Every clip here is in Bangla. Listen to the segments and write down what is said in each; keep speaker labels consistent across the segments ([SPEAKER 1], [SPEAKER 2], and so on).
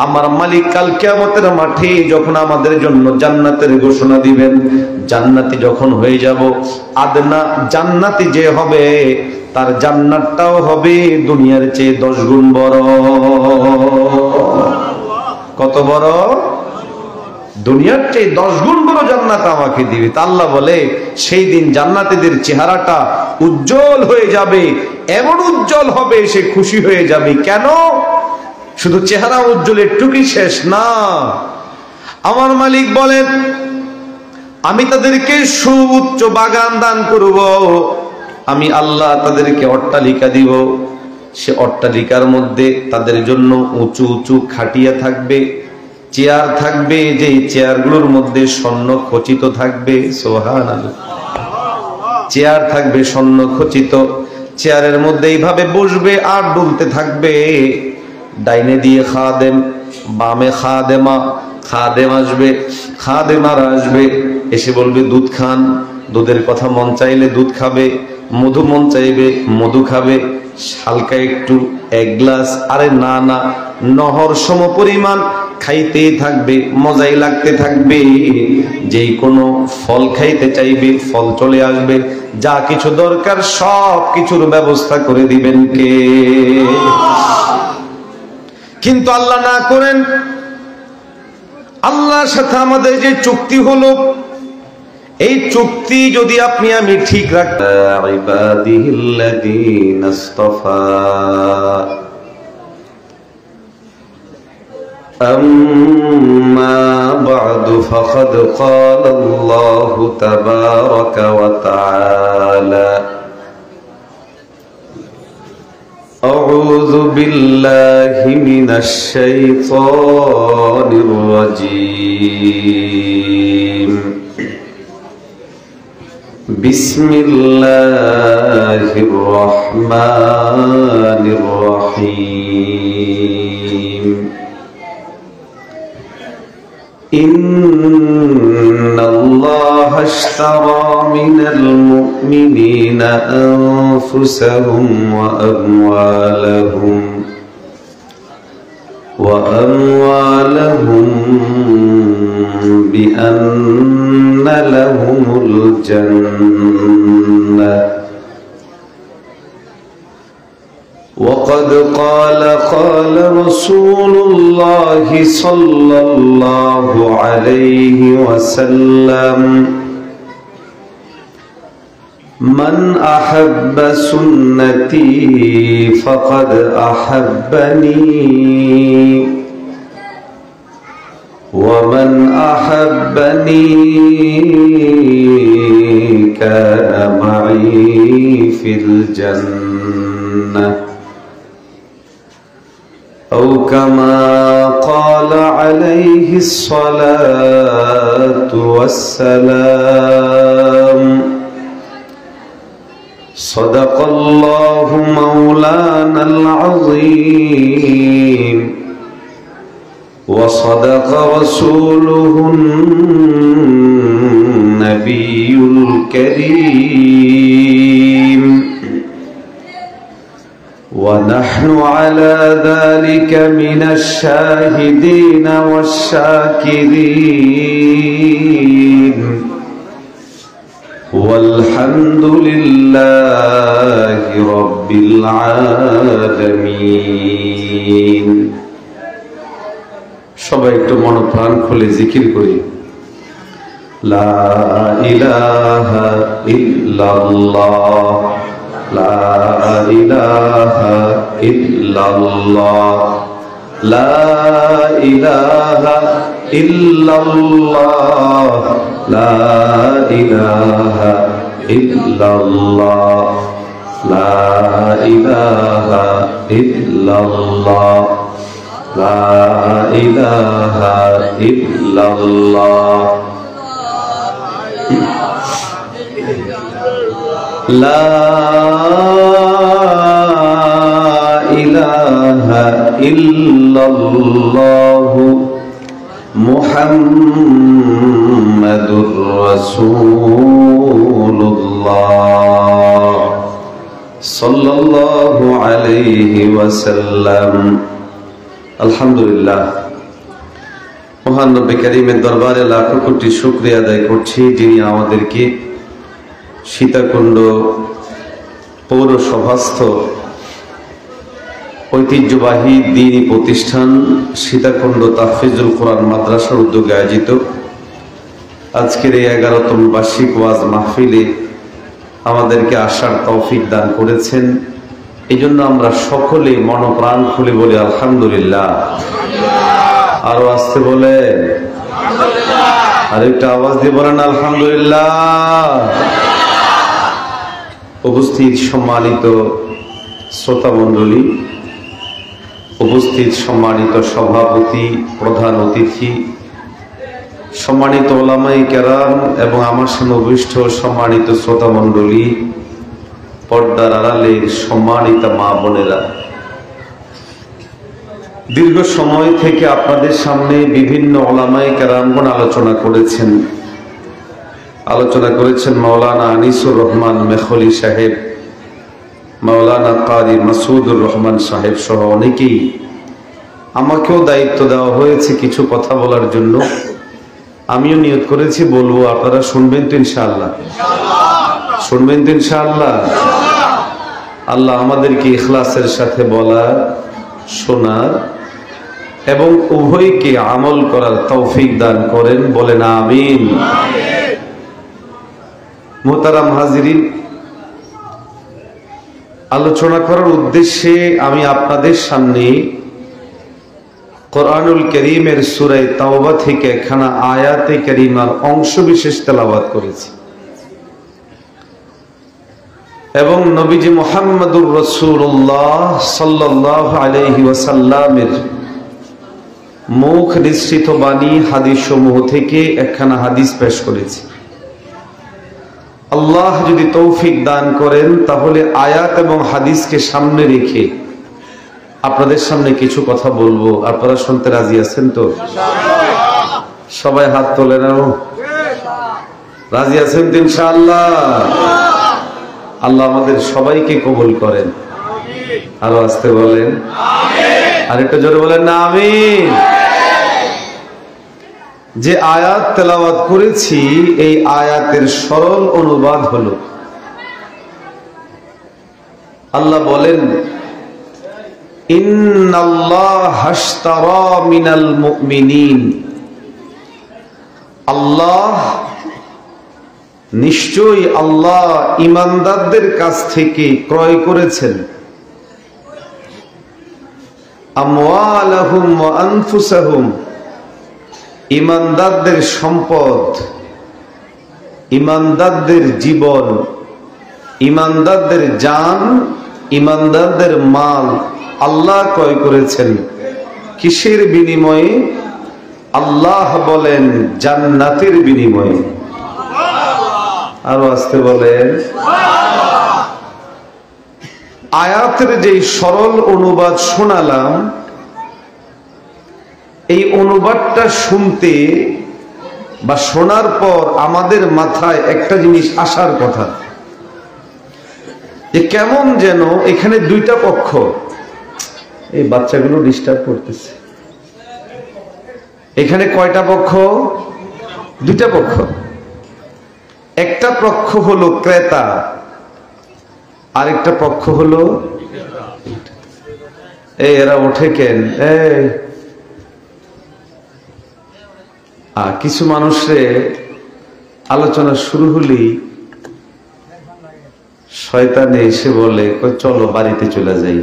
[SPEAKER 1] আমার মালিক কাল কিয়ামতের মাঠে যখন আমাদের জন্য জান্নাতের ঘোষণা দিবেন, জান্নাতি যখন হয়ে যাব, আদনা জান্নাতি যে হবে তার জান্নাতটাও হবে দুনিয়ার চেয়ে 10 গুণ বড়। কত বড়? দুনিয়ার চেয়ে 10 গুণ বড় জান্নাত আমাকে দিবে। তা আল্লাহ বলে সেই দিন জান্নাতীদের চেহারাটা উজ্জ্বল হয়ে যাবে, এমন উজ্জ্বল হবে সে খুশি হয়ে যাবে। কেন? শুধু চেহারা উজ্জ্বল একটুকুই শেষ না, আমার মালিক বলেন আমি তাদেরকে সুউচ্চ বাগান দান করব, আমি আল্লাহ তাদেরকে অট্টালিকা দিব, সে অট্টালিকার মধ্যে তাদের জন্য উঁচু উঁচু খাটিয়া থাকবে, চেয়ার থাকবে, যে চেয়ারগুলোর মধ্যে স্বর্ণ খচিত থাকবে। সুবহানাল্লাহ। চেয়ার থাকবে স্বর্ণ খচিত, চেয়ারের মধ্যে এইভাবে বসবে আর দুলতে থাকবে। ডাইনে দিয়ে খাদেম, বামে খাদেমা, খাদেম আসবে, খাদেমারা আসবে, এসে বলবে দুধ খান, দুধের কথা মন চাইলে দুধ খাবে, মধু মন চাইবে মধু খাবে, হালকা একটু 1 গ্লাস, আরে না না নহর সম পরিমাণ খাইতেই থাকবে, মজাই লাগতে থাকবে। যেই কোনো ফল খাইতে চাইবে ফল চলে আসবে, যা কিছু দরকার সব কিছুর ব্যবস্থা করে দিবেন কে? কিন্তু আল্লাহ না করেন। আল্লাহর সাথে আমাদের যে চুক্তি হলো, এই চুক্তি যদি আপনি আমি ঠিক রাখতে, ইবাদিহিল্লাযীনা ইসতাফা আম্মা বা'দু ফাকাদ ক্বালা আল্লাহু তাবারাকা ওয়া তাআলা আউযু বিল্লাহি মিনাশ শাইতানির রাজীম বিসমিল্লাহির রহমানির রহিম ইন্নাল্লাহা আশতারা মিনাল মুমিনিনা আনফুসাহুম ওয়া আমওয়ালাহুম বিআন্না লাহুমুল জান্নাহ وقد قال رسول الله صلى الله عليه وسلم من أحب سنتي فقد أحبني ومن أحبني كان معي في الجنة أو كما قال عليه الصلاة والسلام صدق الله مولانا العظيم وصدق رسوله النبي الكريم ونحن على ذلك من الشاهدين والشاكرين والحمد لله رب العالمين সবাই একটু মনপ্রাণ খুলে জিকির করি লা ইলাহা ইল্লাল্লাহ লা ইলাহা ইল্লাল্লাহ লা ইলাহা ইল্লাল্লাহ লা ইলাহা ইল্লাল্লাহ লা ইলাহা ইল্লাল্লাহ লা ইলাহা ইল্লাল্লাহ লা ইলাহা ইল্লাল্লাহ মুহাম্মাদুর রাসূলুল্লাহ সাল্লাল্লাহু আলাইহি ওয়াসাল্লাম। আলহামদুলিল্লাহ। মহান রব্বে কারীমের দরবারে লাখো কোটি শুকরিয়া আদায় করছি, যিনি আমাদেরকে সীতাকুণ্ড পৌরসভাস্থ ঐতিহ্যবাহী দ্বীনি প্রতিষ্ঠান সীতাকুণ্ড তাহফিজুল কোরআন মাদ্রাসার উদ্যোগে আয়োজিত আজকের এই 11তম বার্ষিক ওয়াজ মাহফিলে আমাদেরকে আসার তৌফিক দান করেছেন। এই জন্য আমরা সকলে মনপ্রাণ খুলে বলি আলহামদুলিল্লাহ। আরো আসতে বলেন, আর একটা আওয়াজ দিয়ে বলেন আলহামদুলিল্লাহ। উপস্থিত সম্মানিত শ্রোতা মণ্ডলী, উপস্থিত সম্মানিত সভাপতি, প্রধান অতিথি, সম্মানিত ওলামায়ে কেরাম এবং আমার সামনে উপবিষ্ট সম্মানিত শ্রোতা মণ্ডলী, পর্দার আড়ালের সম্মানিত মা বোনেরা, দীর্ঘ সময় থেকে আপনাদের সামনে বিভিন্ন ওলামায়ে কেরামগণ আলোচনা করেছেন মাওলানা আনিসুর রহমান মেখলি সাহেব, মাওলানা কারি মাসুদুর রহমান সাহেব সহ অনেকেই। আমাকেও দায়িত্ব দেওয়া হয়েছে কিছু কথা বলার জন্য। আমিও নিয়ত করেছি বলবো, আপনারা শুনবেন তো ইনশাআল্লাহ? শুনবেন তো ইনশাআল্লাহ? আল্লাহ আমাদেরকে ইখলাসের সাথে বলার, শোনার এবং উভয়কে আমল করার তৌফিক দান করেন, বলেন আমিন। মুহতারাম হাজিরিন, আলোচনা করার উদ্দেশ্যে আমি আপনাদের সামনে কোরআনুল কারীমের সূরা তাওবা থেকে একখানা আয়াতে কারীমার অংশ বিশেষ তেলাওয়াত করেছি এবং নবীজি মুহাম্মদুর রাসূলুল্লাহ সাল্লাল্লাহু আলাইহি ওয়াসাল্লামের মুখ নিঃসৃত বাণী হাদিস সমূহ থেকে একখানা হাদিস পেশ করেছি। আল্লাহ যদি তৌফিক দান করেন তাহলে আয়াত এবং হাদিসকে সামনে রেখে আপনাদের সামনে কিছু কথা বলবো। আপনারা শুনতে রাজি আছেন তো? সবাই হাত তোলে না, রাজি আছেন তো ইনশাআল্লাহ? আল্লাহ আমাদের সবাইকে কবুল করেন। আরো আসতে বলেন আর একটু জোরে বলেন না আমিন। যে আয়াত তেলাওয়াত করেছি এই আয়াতের সরল অনুবাদ হলো, আল্লাহ বলেন ইন্নাল্লাহা আশতারা মিনাল মুমিনিন, আল্লাহ নিশ্চয়ই আল্লাহ ঈমানদারদের কাছ থেকে ক্রয় করেছেন আমওয়ালাহুম ওয়া আনফুসাহুম, ঈমানদারদের সম্পদ, ঈমানদারদের জীবন, ঈমানদারদের জান, ঈমানদারদের মাল আল্লাহ ক্রয় করেছেন। কিসের বিনিময়ে? আল্লাহ বলেন জান্নাতের বিনিময়ে। আরো আসতে বলেন। আয়াতের যে সরল অনুবাদ শোনালাম, এই অনুবাদটা শুনতে বা শোনার পর আমাদের মাথায় একটা জিনিস আসার কথা, যে কেমন যেন এখানে দুইটা পক্ষ। এই বাচ্চাগুলো ডিস্টার্ব করতেছে। এখানে কয়টা পক্ষ? দুইটা পক্ষ। একটা পক্ষ হলো ক্রেতা, আরেকটা পক্ষ হলো এরা ওঠে কেন? কিছু মানুষের আলোচনা শুরু হলেই শয়তানে এসে বলে চলো বাড়িতে চলে যাই।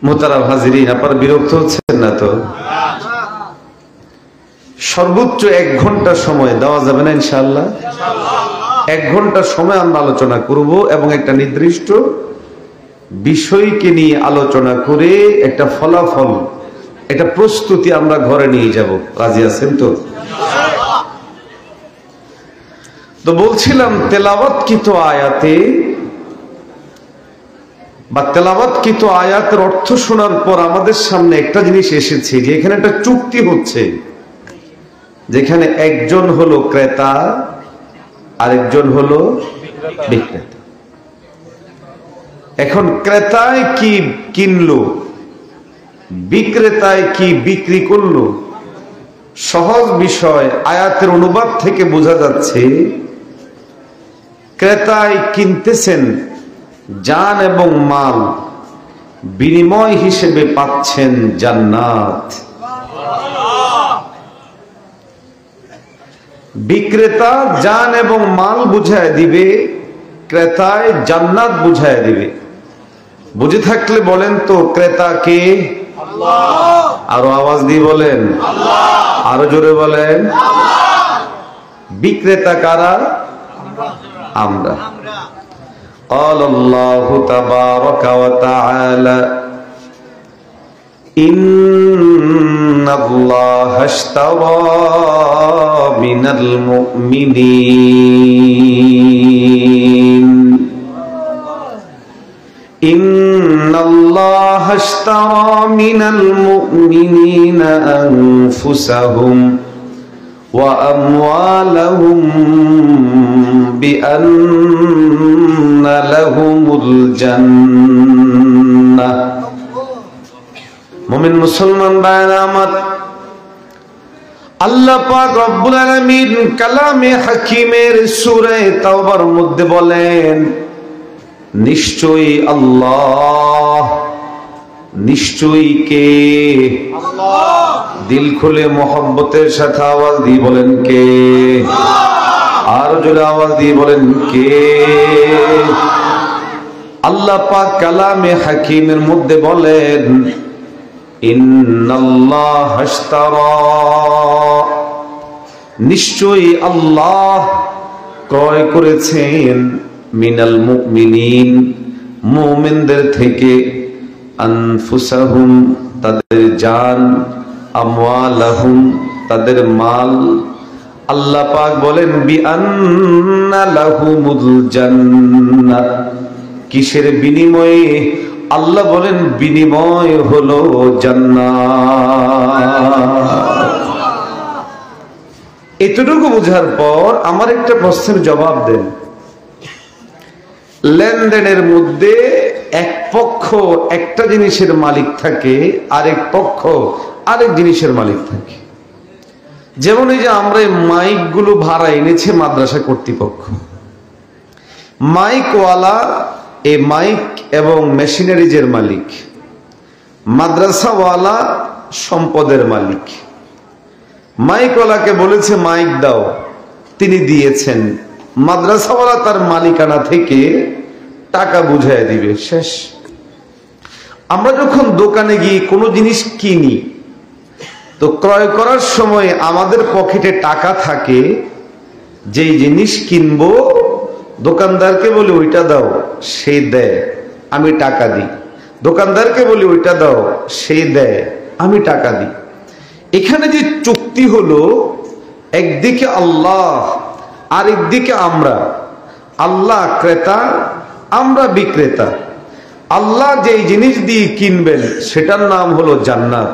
[SPEAKER 1] মুহতারাম হাজিরিন, আপনারা বিরক্ত হচ্ছেন না তো? সর্বোচ্চ 1 ঘন্টা সময় দেওয়া যাবে না ইনশাআল্লাহ? 1 ঘন্টা সময় আমরা আলোচনা করব এবং একটা নির্দিষ্ট বিষয়কে নিয়ে আলোচনা করে একটা ফলাফল, একটা প্রস্তুতি আমরা ঘরে নিয়ে যাব। রাজি আছেন তো? তো বলছিলাম তেলাওয়াতকৃত আয়াতে বা তেলাওয়াতকৃত আয়াতের অর্থ শোনার পর আমাদের সামনে একটা জিনিস এসেছে, যে এখানে একটা চুক্তি হচ্ছে, যেখানে একজন হলো ক্রেতা আরেকজন হলো বিক্রেতা। এখন ক্রেতায় কি কিনলো, বিক্রেতায় কি বিক্রি করলো? সহজ বিষয়, আয়াতের অনুবাদ থেকে বোঝা যাচ্ছে ক্রেতায় কিনতেছেন জান এবং মাল, বিনিময় হিসেবে পাচ্ছেন জান্নাত। বিক্রেতা জান এবং মাল বুঝায় দিবে, ক্রেতায় জান্নাত বুঝায় দিবে। বুঝে থাকলে বলেন তো ক্রেতা কে? আল্লাহ। আরো আওয়াজ দিয়ে বলেন আল্লাহ। আরো জোরে বলেন আল্লাহ। বিক্রেতা কারা? আমরা। قال الله تبارك وتعالى إن الله اشترى من المؤمنين إن الله اشترى من المؤمنين أنفسهم وأموالهم بأن لهم الجنة। মুমিন মুসলমান ভাইরা আমার, আল্লাহ পাক রব্বুল আলামিন কালামে হাকিমের সূরা তাওবার মধ্যে বলেন, নিশ্চয়ই আল্লাহ। নিশ্চয়ই কে? আল্লাহ। দিল খুলে মোহব্বতের সাথে আওয়াজ দিয়ে বলেন কে? আর জোরে আওয়াজ দিয়ে বলেন কে? আল্লাহ পাক কালামে হাকিমের মধ্যে বলেন, ইন্নাল্লাহ আশতারা, নিশ্চয়ই আল্লাহ ক্রয় করেছেন মিনাল মুমিনিন, মুমিনদের থেকে, আনফুসাহুম তাদের জান, আমওয়ালাহুম তাদের মাল। আল্লাহ পাক বলেন বিআন্না লাহুমুল জান্নাহ, কিসের বিনিময়ে? আল্লাহ বলেন বিনিময় হলো জান্নাত। এতটুকু বোঝার পর আমার একটা প্রশ্নের জবাব দেন। লেনদেনের মধ্যে এক পক্ষ একটা জিনিসের মালিক থাকে, আরেক পক্ষ আরেক জিনিসের মালিক থাকে। যেমন এই যে আমরা মাইক গুলো ভাড়া এনেছে মাদ্রাসা কর্তৃপক্ষ, মাইকওয়ালা এই মাইক এবং মেশিনারিজের মালিক, মাদ্রাসাওয়ালা সম্পদের মালিক। মাইকওয়ালাকে বলেছে মাইক দাও, তিনি দিয়েছেন। মাদ্রাসাওয়ালা তার মালিকানা থেকে টাকা বুঝায় দিবে, শেষ। আমরা যখন দোকানে গিয়ে কোনো জিনিস কিনি, তো ক্রয় করার সময় আমাদের পকেটে টাকা থাকে, যেই জিনিস কিনবো দোকানদারকে বলি ওইটা দাও, সে দেয়, আমি টাকা দিই। দোকানদারকে বলি ওইটা দাও, সে দেয়, আমি টাকা দিই। এখানে যে চুক্তি হলো, একদিকে আল্লাহ আর একদিকে আমরা। আল্লাহ ক্রেতা, আমরা বিক্রেতা। আল্লাহ যেই জিনিস দিয়ে কিনবেন সেটার নাম হলো জান্নাত।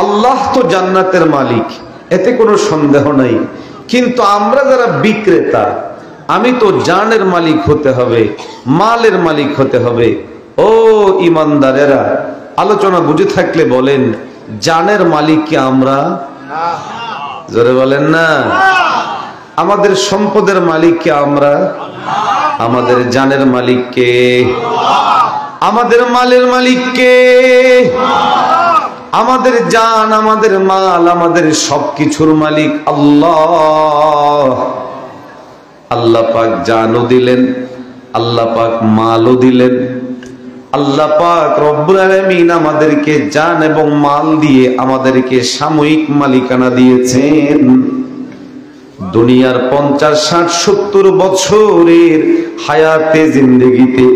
[SPEAKER 1] আল্লাহ তো জান্নাতের মালিক, এতে কোনো সন্দেহ নাই। কিন্তু আমরা যারা বিক্রেতা, আমি তো জানের মালিক হতে হবে, মালের মালিক হতে হবে। ও ইমানদারেরা, আলোচনা বুঝে থাকলে বলেন, জানের মালিক কি আমরা? জোরে বলেন না। আমাদের সম্পদের মালিক কি আমরা? আমাদের জানের মালিক কে? আমাদের মালের মালিক কে? আমাদের জান, আমাদের মাল, আমাদের সবকিছুর মালিক আল্লাহ। আল্লাহ পাক জানও দিলেন, আল্লাহ পাক মালও দিলেন। আল্লাহ পাক রব্বুল আলামিন আমাদেরকে জান এবং মাল দিয়ে আমাদেরকে সাময়িক মালিকানা দিয়েছেন। দুনিয়ার 50, 60, 70 বছরের হায়াতে জিন্দেগিতে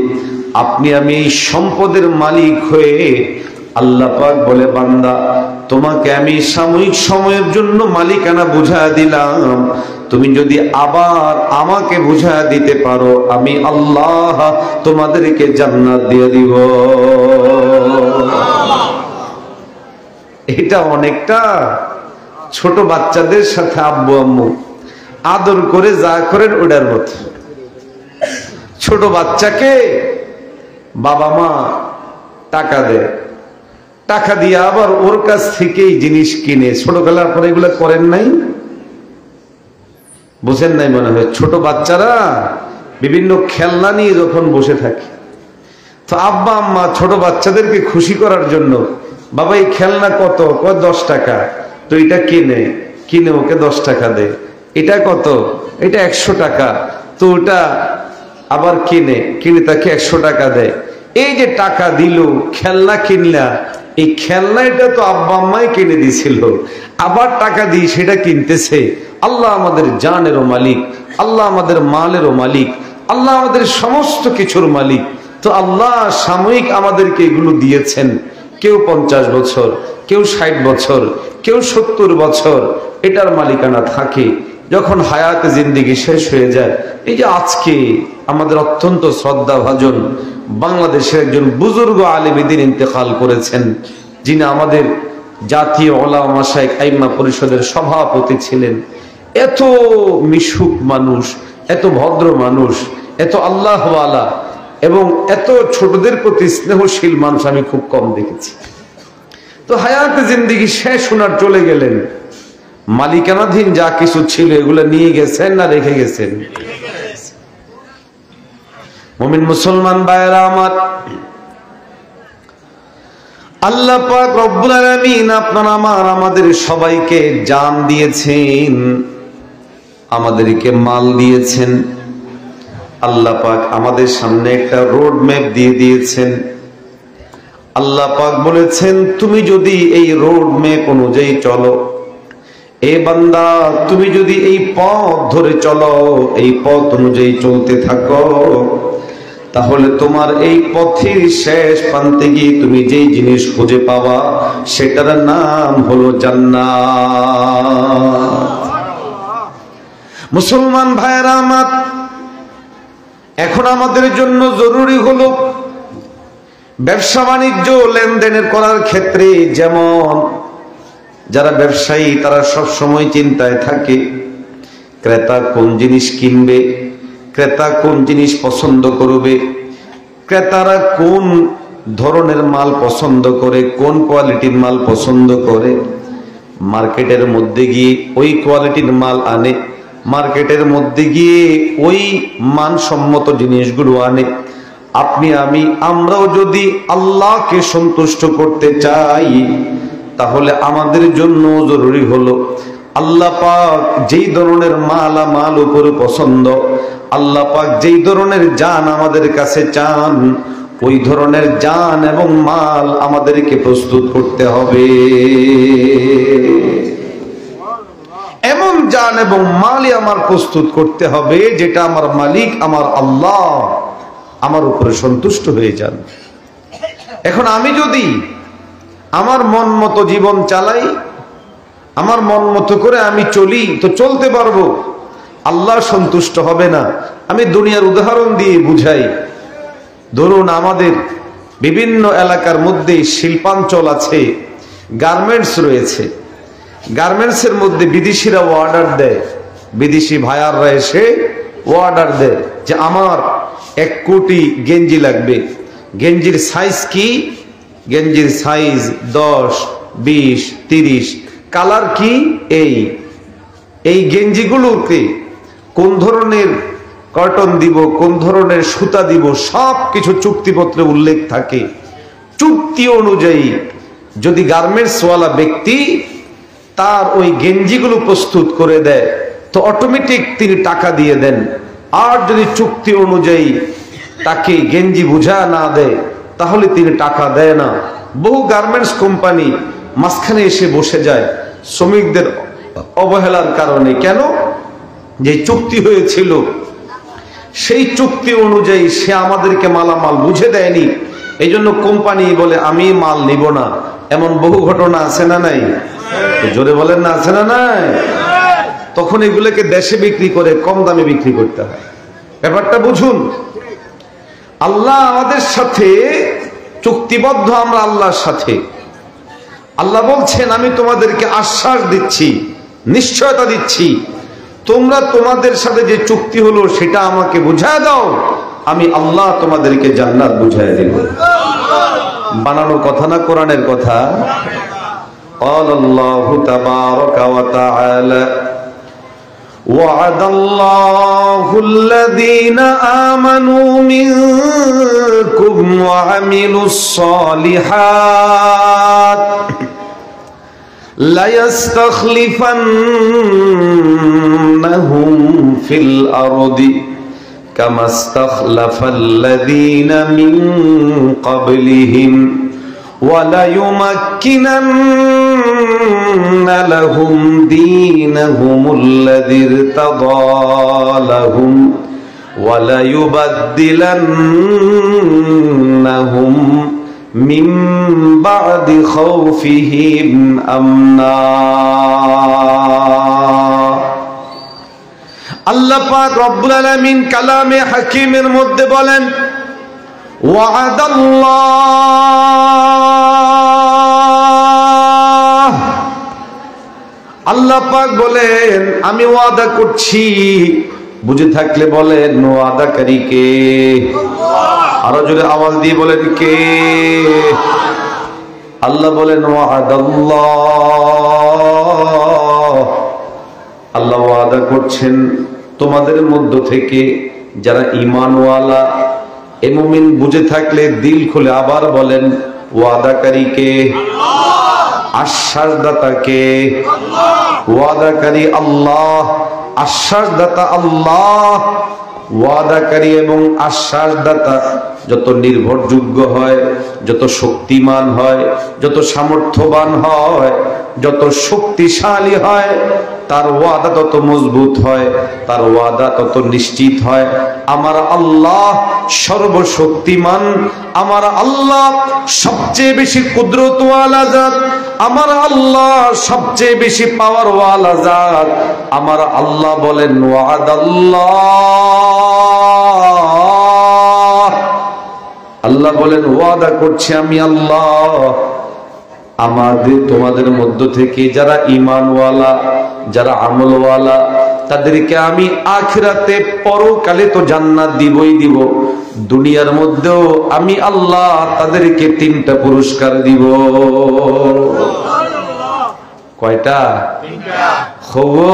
[SPEAKER 1] আপনি আমি এই সম্পদের মালিক হয়ে আল্লাহ পাক বলে, বান্দা তোমাকে আমি সাময়িক সময়ের জন্য মালিকানা বুঝা দিলাম, তুমি যদি আবার আমাকে বুঝা দিতে পারো, আমি আল্লাহ তোমাদেরকে জান্নাত দিয়ে দিব। এটা অনেকটা ছোট বাচ্চাদের সাথে আব্বু আম্মু আদর করে যা করেন ওটার মতো। ছোট বাচ্চাকে বাবা মা টাকা দেয়, টাকা দিয়ে আবার ওর কাছ থেকেই জিনিস কিনে। ছোটবেলার পরে এগুলো করেন নাই? বুঝেন নাই মনে হয়। ছোট বাচ্চারা বিভিন্ন খেলনা নিয়ে যখন বসে থাকে, তো আব্বা আম্মা ছোট বাচ্চাদেরকে খুশি করার জন্য, বাবা এই খেলনা কত? কয় 10 টাকা। তো এটা কিনে ওকে 10 টাকা দেয়। এটা কত? এটা 100 টাকা। তো ওটা আবার কিনে তাকে 100 টাকা দেয়। এই যে টাকা দিল, খেলনা কিনলা, এই খেলনা এটা তো আব্বা আম্মাই কিনে দিয়েছিল, আবার টাকা দিয়ে সেটা কিনতেছে। আল্লাহ আমাদের জানেরও মালিক, আল্লাহ আমাদের মালেরও মালিক, আল্লাহ আমাদের সমস্ত কিছুর মালিক। তো আল্লাহ সাময়িক আমাদেরকে এগুলো দিয়েছেন। কেউ 50 বছর, কেউ 60 বছর, কেউ 70 বছর এটার মালিকানা থাকে। যখন হায়াতে জিন্দেগি শেষ হয়ে যায়, এই যে আজকে আমাদের অত্যন্ত শ্রদ্ধাভাজন বাংলাদেশের একজন বুজুর্গ আলেম দ্বীন ইন্তেকাল করেছেন, যিনি আমাদের জাতীয় উলামা মাশায়েখ আইম্মা পরিষদের সভাপতি ছিলেন। এত মিশুক মানুষ, এত ভদ্র মানুষ, এত আল্লাহওয়ালা এবং এত ছোটদের প্রতি স্নেহশীল মানুষ আমি খুব কম দেখেছি। তো হায়াতে জিন্দেগি শেষ হওয়ার চলে গেলেন। মালিকানাধীন যা কিছু ছিল এগুলো নিয়ে গেছেন না রেখে গেছেন? মুমিন মুসলমান ভাইরা আমার, আল্লাহ পাক রব্বুল আলামিন আপনার আমাদের সবাইকে জান দিয়েছেন, আমাদেরকে মাল দিয়েছেন। আল্লাহ পাক আমাদের সামনে একটা রোড ম্যাপ দিয়ে দিয়েছেন। আল্লাহ পাক বলেছেন, তুমি যদি এই রোড ম্যাপ অনুযায়ী চলো, এ বান্দা তুমি যদি এই পথ ধরে চলো, এই পথ অনুযায়ী চলতে থাকো, তাহলে তোমার এই পথের শেষ প্রান্তে গিয়ে তুমি যেই জিনিস খুঁজে পাওয়া সেটার নাম হলো জান্নাত। মুসলমান ভাইরা আমার, এখন আমাদের জন্য জরুরি হলো ব্যবসা বাণিজ্য লেনদেনের করার ক্ষেত্রে, যেমন যারা ব্যবসায়ী তারা সব সময় চিন্তায় থাকে ক্রেতা কোন জিনিস কিনবে, ক্রেতা কোন জিনিস পছন্দ করবে, ক্রেতারা কোন ধরনের মাল পছন্দ করে, কোন কোয়ালিটির মাল পছন্দ করে। মার্কেটের মধ্যে গিয়ে ওই কোয়ালিটির মাল আনে, মার্কেটের মধ্যে গিয়ে ওই মানসম্মত জিনিসগুলো আনে। আপনি আমরাও যদি আল্লাহকে সন্তুষ্ট করতে চাই, তাহলে আমাদের জন্য জরুরি হলো আল্লাহ পাক যেই ধরনের মাল উপরে পছন্দ, আল্লাহ পাক যেই ধরনের জান আমাদের কাছে চান, ওই ধরনের জান এবং মাল আমাদেরকে প্রস্তুত করতে হবে। এমন জান এবং মালই আমার প্রস্তুত করতে হবে যেটা আমার মালিক আমার আল্লাহ আমার উপরে সন্তুষ্ট হয়ে যান। এখন আমি যদি আমার মন মতো জীবন চালাই, আমার মন মতো করে আমি চলি, তো চলতে পারবো, আল্লাহ সন্তুষ্ট হবে না। আমি দুনিয়ার উদাহরণ দিয়ে বুঝাই। ধরুন আমাদের বিভিন্ন এলাকার মধ্যে শিল্পাঞ্চল আছে, গার্মেন্টস রয়েছে। গার্মেন্টসের মধ্যে বিদেশিরা অর্ডার দেয়, বিদেশি ভাইয়াররা এসে অর্ডার দেয় যে আমার 1 কোটি গেঞ্জি লাগবে। গেঞ্জির সাইজ কি? গেঞ্জির সাইজ 10, 20, 30। কালার কি? এই গেঞ্জিগুলোতে কোন ধরনের কটন দিব, কোন ধরনের সুতা দিব, সব কিছু চুক্তিপত্রে উল্লেখ থাকে। চুক্তি অনুযায়ী যদি গার্মেন্টসওয়ালা ব্যক্তি তার ওই গেঞ্জিগুলো প্রস্তুত করে দেয়, তো অটোমেটিক তিনি টাকা দিয়ে দেন। আর যদি চুক্তি অনুযায়ী তাকে গেঞ্জি বুঝা না দেয়, তাহলে তিনি টাকা দেয় না। বহু গার্মেন্টস কোম্পানি মাঝখানে এসে বসে যায় শ্রমিকদের অবহেলার কারণে। কেন? যে চুক্তি হয়েছিল সেই চুক্তি অনুযায়ী সে আমাদেরকে মালামাল বুঝে দেয়নি, এই জন্য কোম্পানি বলে আমি মাল নিব না। এমন বহু ঘটনা আছে না নাই? জোরে বলেন না, আছে না নাই? তখন এগুলোকে দেশে বিক্রি করে কম দামে বিক্রি করতে হয়। ব্যাপারটা বুঝুন। আল্লাহ আমাদের সাথে চুক্তিবদ্ধ, আমরা আল্লাহর সাথে। আল্লাহ বলছেন আমি তোমাদেরকে আশ্বাস দিচ্ছি, নিশ্চয়তা দিচ্ছি, তোমরা তোমাদের সাথে যে চুক্তি হলো সেটা আমাকে বুঝায় দাও, আমি আল্লাহ তোমাদেরকে জান্নাত বুঝায় দেব। বানানো কথা না কোরআনের কথা? قال الله تبارك وتعالى وعد الله الذين آمنوا منكم وعملوا الصالحات ليستخلفنهم في الأرض كما استخلف الذين من قبلهم وليمكنن لهم دينهم الذي ارتضى لهم وليبدلنهم من بعد خوفهم أمنا আল্লাহ পাক রব্বুল আলামিন কালামে হাকিমের মধ্যে বলেন ওয়াদাল্লাহ, আল্লাহ পাক বলেন আমি ওয়াদা করছি। বুঝে থাকলে বলেন ওয়াদাকারী কে? আরো জোরে আওয়াজ দিয়ে বলেন কে? আল্লাহ বলেন ওয়াদাল্লাহ, আল্লাহ ওয়াদা করছেন তোমাদের মধ্য থেকে যারা ঈমানওয়ালা। এ মুমিন বুঝে থাকলে দিল খুলে আবার বলেন ওয়াদাকারী কে? আশ্বাসদাতা কে? ওয়াদাকারী আল্লাহ, আশ্বাসদাতা আল্লাহ। ওয়াদাকারী এবং আশ্বাসদাতা যত নির্ভরযোগ্য হয়, যত শক্তিমান হয়, যত সামর্থ্যবান হয়, যত শক্তিশালী হয়, তার ওয়াদা তত মজবুত হয়, তার ওয়াদা তত নিশ্চিত হয়। আমার আল্লাহ সর্বশক্তিমান, আমার আল্লাহ সবচেয়ে বেশি কুদরতওয়ালা জাত, আমার আল্লাহ সবচেয়ে বেশি পাওয়ারওয়ালা জাত। আমার আল্লাহ বলেন ওয়াদাল্লাহ, আল্লাহ বলেন ওয়াদা করছি আমি আল্লাহ আমাদের তোমাদের মধ্য থেকে যারা ঈমানওয়ালা, যারা আমলওয়ালা, তাদেরকে আমি আখিরাতে পরকালে তো জান্নাত দিবই দিব, দুনিয়ার মধ্যেও আমি আল্লাহ তাদেরকে 3টা পুরস্কার দিব। কয়টা? খবো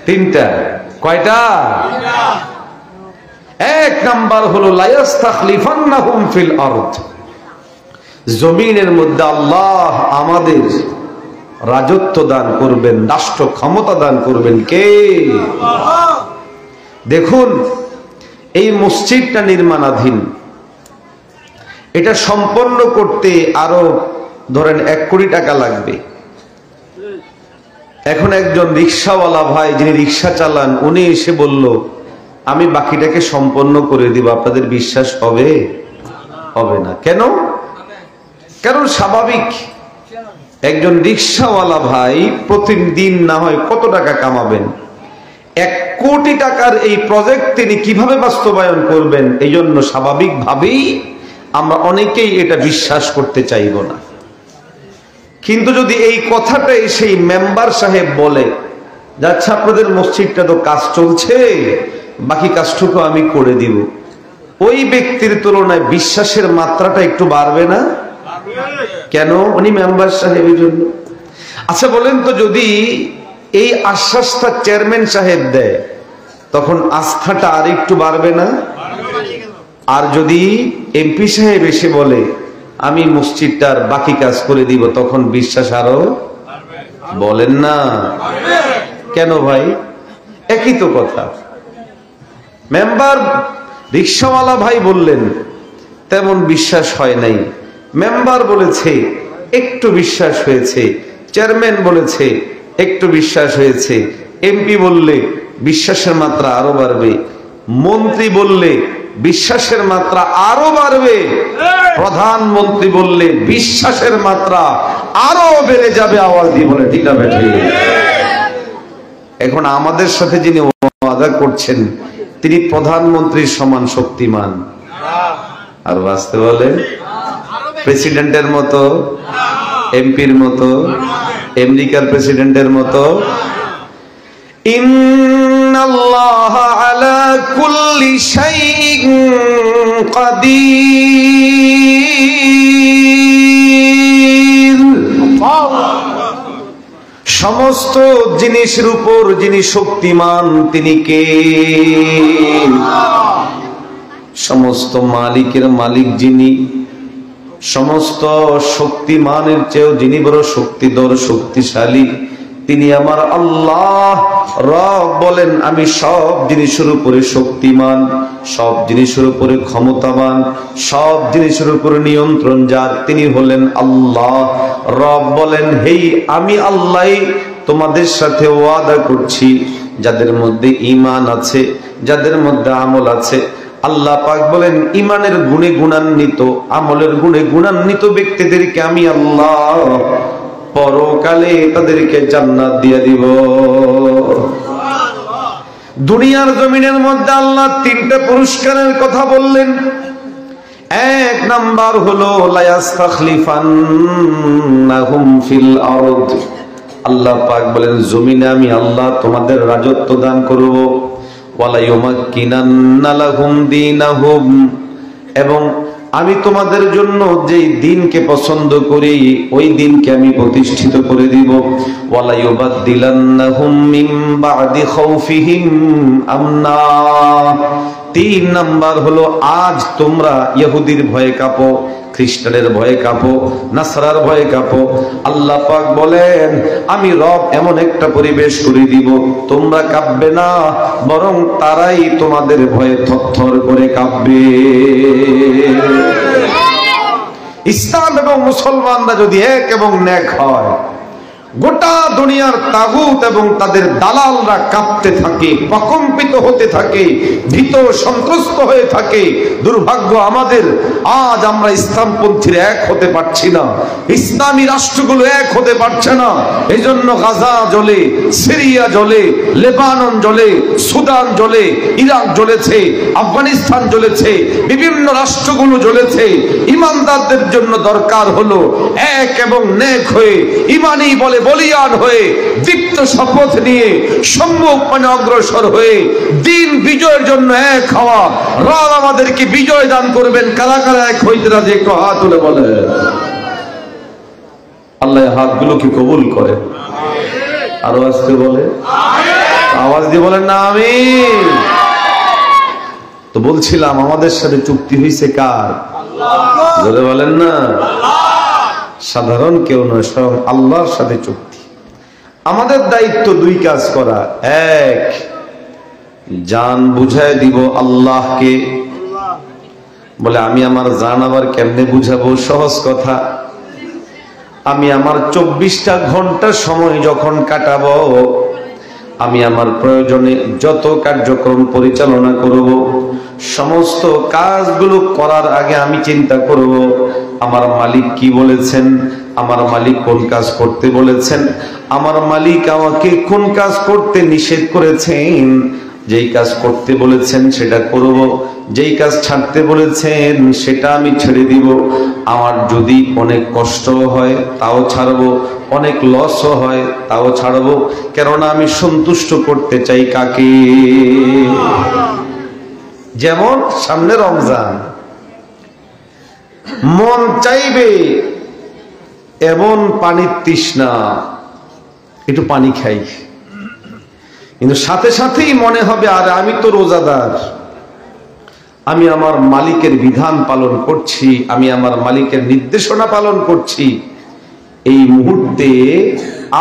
[SPEAKER 1] 3টা। কয়টা? 1 নাম্বার হলো লায়াস্তাখলিফান্নাহুম ফিল আরদ, জমিনের মধ্যে আল্লাহ আমাদের রাজত্ব দান করবেন, রাষ্ট্র ক্ষমতা দান করবেন কে? দেখুন এই মসজিদটা নির্মাণাধীন, এটা সম্পন্ন করতে আরো ধরেন 1 কোটি টাকা লাগবে। এখন একজন রিক্সাওয়ালা ভাই যিনি রিক্সা চালান, উনি এসে বলল আমি বাকিটাকে সম্পন্ন করে দিব, আপনাদের বিশ্বাস হবে? হবে না। কেন? কারণ স্বাভাবিক, একজন রিক্সাওয়ালা ভাই প্রতিদিন না হয় কত টাকা কামাবেন, 1 কোটি টাকার এই প্রজেক্ট তিনি কিভাবে বাস্তবায়ন করবেন? এই জন্য স্বাভাবিকভাবেই আমরা অনেকেই এটা বিশ্বাস করতে চাইব না। কিন্তু যদি এই কথাটাই সেই মেম্বার সাহেব বলে যাচ্ছে আপনাদের মসজিদটা তো কাজ চলছে, বাকি কাজটুকু আমি করে দিব, ওই ব্যক্তির তুলনায় বিশ্বাসের মাত্রাটা একটু বাড়বে না? কেন? উনি মেম্বার সাহেবের জন্য। আচ্ছা বলেন তো, যদি এই আশ্বাসটা চেয়ারম্যান সাহেব দেয় তখন আস্থাটা আর একটু বাড়বে না? আর যদি এমপি সাহেব এসে বলে আমি মসজিদটার বাকি কাজ করে দিব, তখন বিশ্বাস আরো বলেন না? কেন ভাই? একই তো কথা। মেম্বার রিক্সাওয়ালা ভাই বললেন তেমন বিশ্বাস হয় নাই, মেম্বার বলেছে একটু বিশ্বাস হয়েছে, চেয়ারম্যান বলেছে একটু বিশ্বাস হয়েছে, এমপি বললে বিশ্বাসের মাত্রা আরো বাড়বে, মন্ত্রী বললে বিশ্বাসের মাত্রা আরো বাড়বে, প্রধানমন্ত্রী বললে বিশ্বাসের মাত্রা আরো বেড়ে যাবে। আওয়াজ দিয়ে বলে ঠিক না বেঠি? এখন আমাদের সাথে যিনি ওয়াদা করছেন তিনি প্রধানমন্ত্রীর সমান শক্তিমান, আর বাঁচতে বলেন প্রেসিডেন্টের মতো, এমপির মতো, আমেরিকার প্রেসিডেন্টের মতো। ইন্নাল্লাহা আলা কুল্লি শাইইন কাদির, কাদির। সমস্ত জিনিসের উপর যিনি শক্তিমান তিনি কে? সমস্ত মালিকের মালিক যিনি, সমস্ত শক্তিমানের চেয়েও যিনি বড় শক্তিধর শক্তিশালী, তিনি আমার আল্লাহ। রব বলেন আমি সব জিনিসের উপরে শক্তিমান, সব জিনিসের উপরে ক্ষমতাবান, সব জিনিসের উপরে নিয়ন্ত্রণ যার তিনি হলেন আল্লাহ। রব বলেন হেই আমি আল্লাহ তোমাদের সাথে ওয়াদা করছি, যাদের মধ্যে ঈমান আছে, যাদের মধ্যে আমল আছে। আল্লাহ পাক বলেন ঈমানের গুণে গুণান্বিত, আমলের গুণে গুণান্বিত ব্যক্তিদেরকে আমি আল্লাহ পরকালে তাদেরকে জান্নাত দিয়ে দিব। দুনিয়ার জমিনের মধ্যে আল্লাহ তিনটা পুরস্কারের কথা বললেন। এক নাম্বার হলো লা ইয়াস্তাখলিফান্নাহুম ফিল আরদ, আল্লাহ পাক বলেন জমিনে আমি আল্লাহ তোমাদের রাজত্ব দান করব। ওয়ালা ইউমাক্কিনান্না লাহুম দীনাহুম, এবং আমি তোমাদের জন্য যেই দিনকে পছন্দ করি ওই দিনকে আমি প্রতিষ্ঠিত করে দিব। ওয়ালা ইউবাদদিলান্নাহুম মিন বাদি খাউফিহিম আমনা। তিন নাম্বার হলো আজ তোমরা ইহুদির ভয়ে কাঁপো, খ্রিস্টানের ভয়ে কাঁপো, নাসরার ভয়ে কাঁপো। আল্লাহ পাক বলেন আমি রব এমন একটা পরিবেশ করে দিব তোমরা কাঁপবে না, বরং তারাই তোমাদের ভয়ে থরথর করে কাঁপবে। ইসলাম এবং মুসলমানরা যদি এক এবং নেক হয়, গোটা দুনিয়ার তাগুত এবং তাদের দালালরা কাঁপতে থাকে, প্রকম্পিত হতে থাকে, ভীত সন্ত্রস্ত হয়ে থাকে। দুর্ভাগ্য আমাদের, আজ আমরা ইসলামপন্থীরা এক হতে পারছি না, ইসলামী রাষ্ট্রগুলো এক হতে পারছে না। এই জন্য গাজা জ্বলে, সিরিয়া জ্বলে, লেবানন জ্বলে, সুদান জ্বলে, ইরাক জ্বলেছে, আফগানিস্তান জ্বলেছে, বিভিন্ন রাষ্ট্রগুলো জ্বলেছে। ইমানদারদের জন্য দরকার হলো এক এবং নেক হয়ে, ইমানি বলে বলিয়ান হয়ে, দীপ্ত শপথ নিয়ে সম্মুখ মানে অগ্রসর হয়ে দিন বিজয়ের জন্য এক হওয়া। রব আমাদেরকে বিজয় দান করবেন। কারা কারা এক হইতে রাজি একটু হাত তুলে বলে। আল্লাহ হাতগুলোকে কবুল করে। আরো আসতে বলে, আওয়াজ দিয়ে বলেন না আমিন। তো বলছিলাম আমাদের সাথে চুক্তি হয়েছে কার? জোরে বলেন না। সাধারণ কেউ নয়, স্বয়ং আল্লাহর সাথে চুক্তি। আমাদের দায়িত্ব দুই কাজ করা। এক, জান বুঝায় দিব আল্লাহকে। বলে আমি আমার জান আবার কেমনে বুঝাবো? সহজ কথা, আমি আমার 24টা ঘন্টা সময় যখন কাটাবো, আমি আমার প্রয়োজনে যত কার্যক্রম পরিচালনা করব, সমস্ত কাজগুলো করার আগে আমি চিন্তা করব আমার মালিক কি বলেছেন, আমার মালিক কোন কাজ করতে বলেছেন, আমার মালিক আমাকে কোন কাজ করতে নিষেধ করেছেন। যেই কাজ করতে বলেছেন সেটা করব, যেই কাজ ছাড়তে বলেছেন সেটা আমি ছেড়ে দিব। আমার যদি অনেক কষ্ট হয় তাও ছাড়বো, অনেক লসও হয় তাও ছাড়বো, কেননা আমি সন্তুষ্ট করতে চাই কাকে? যেমন সামনে রমজান, মন চাইবে এমন পানির তৃষ্ণা, একটু পানি খাই, কিন্তু সাথে সাথেই মনে হবে আর আমি তো রোজাদার, আমি আমার মালিকের বিধান পালন করছি, আমি আমার মালিকের নির্দেশনা পালন করছি। এই মুহূর্তে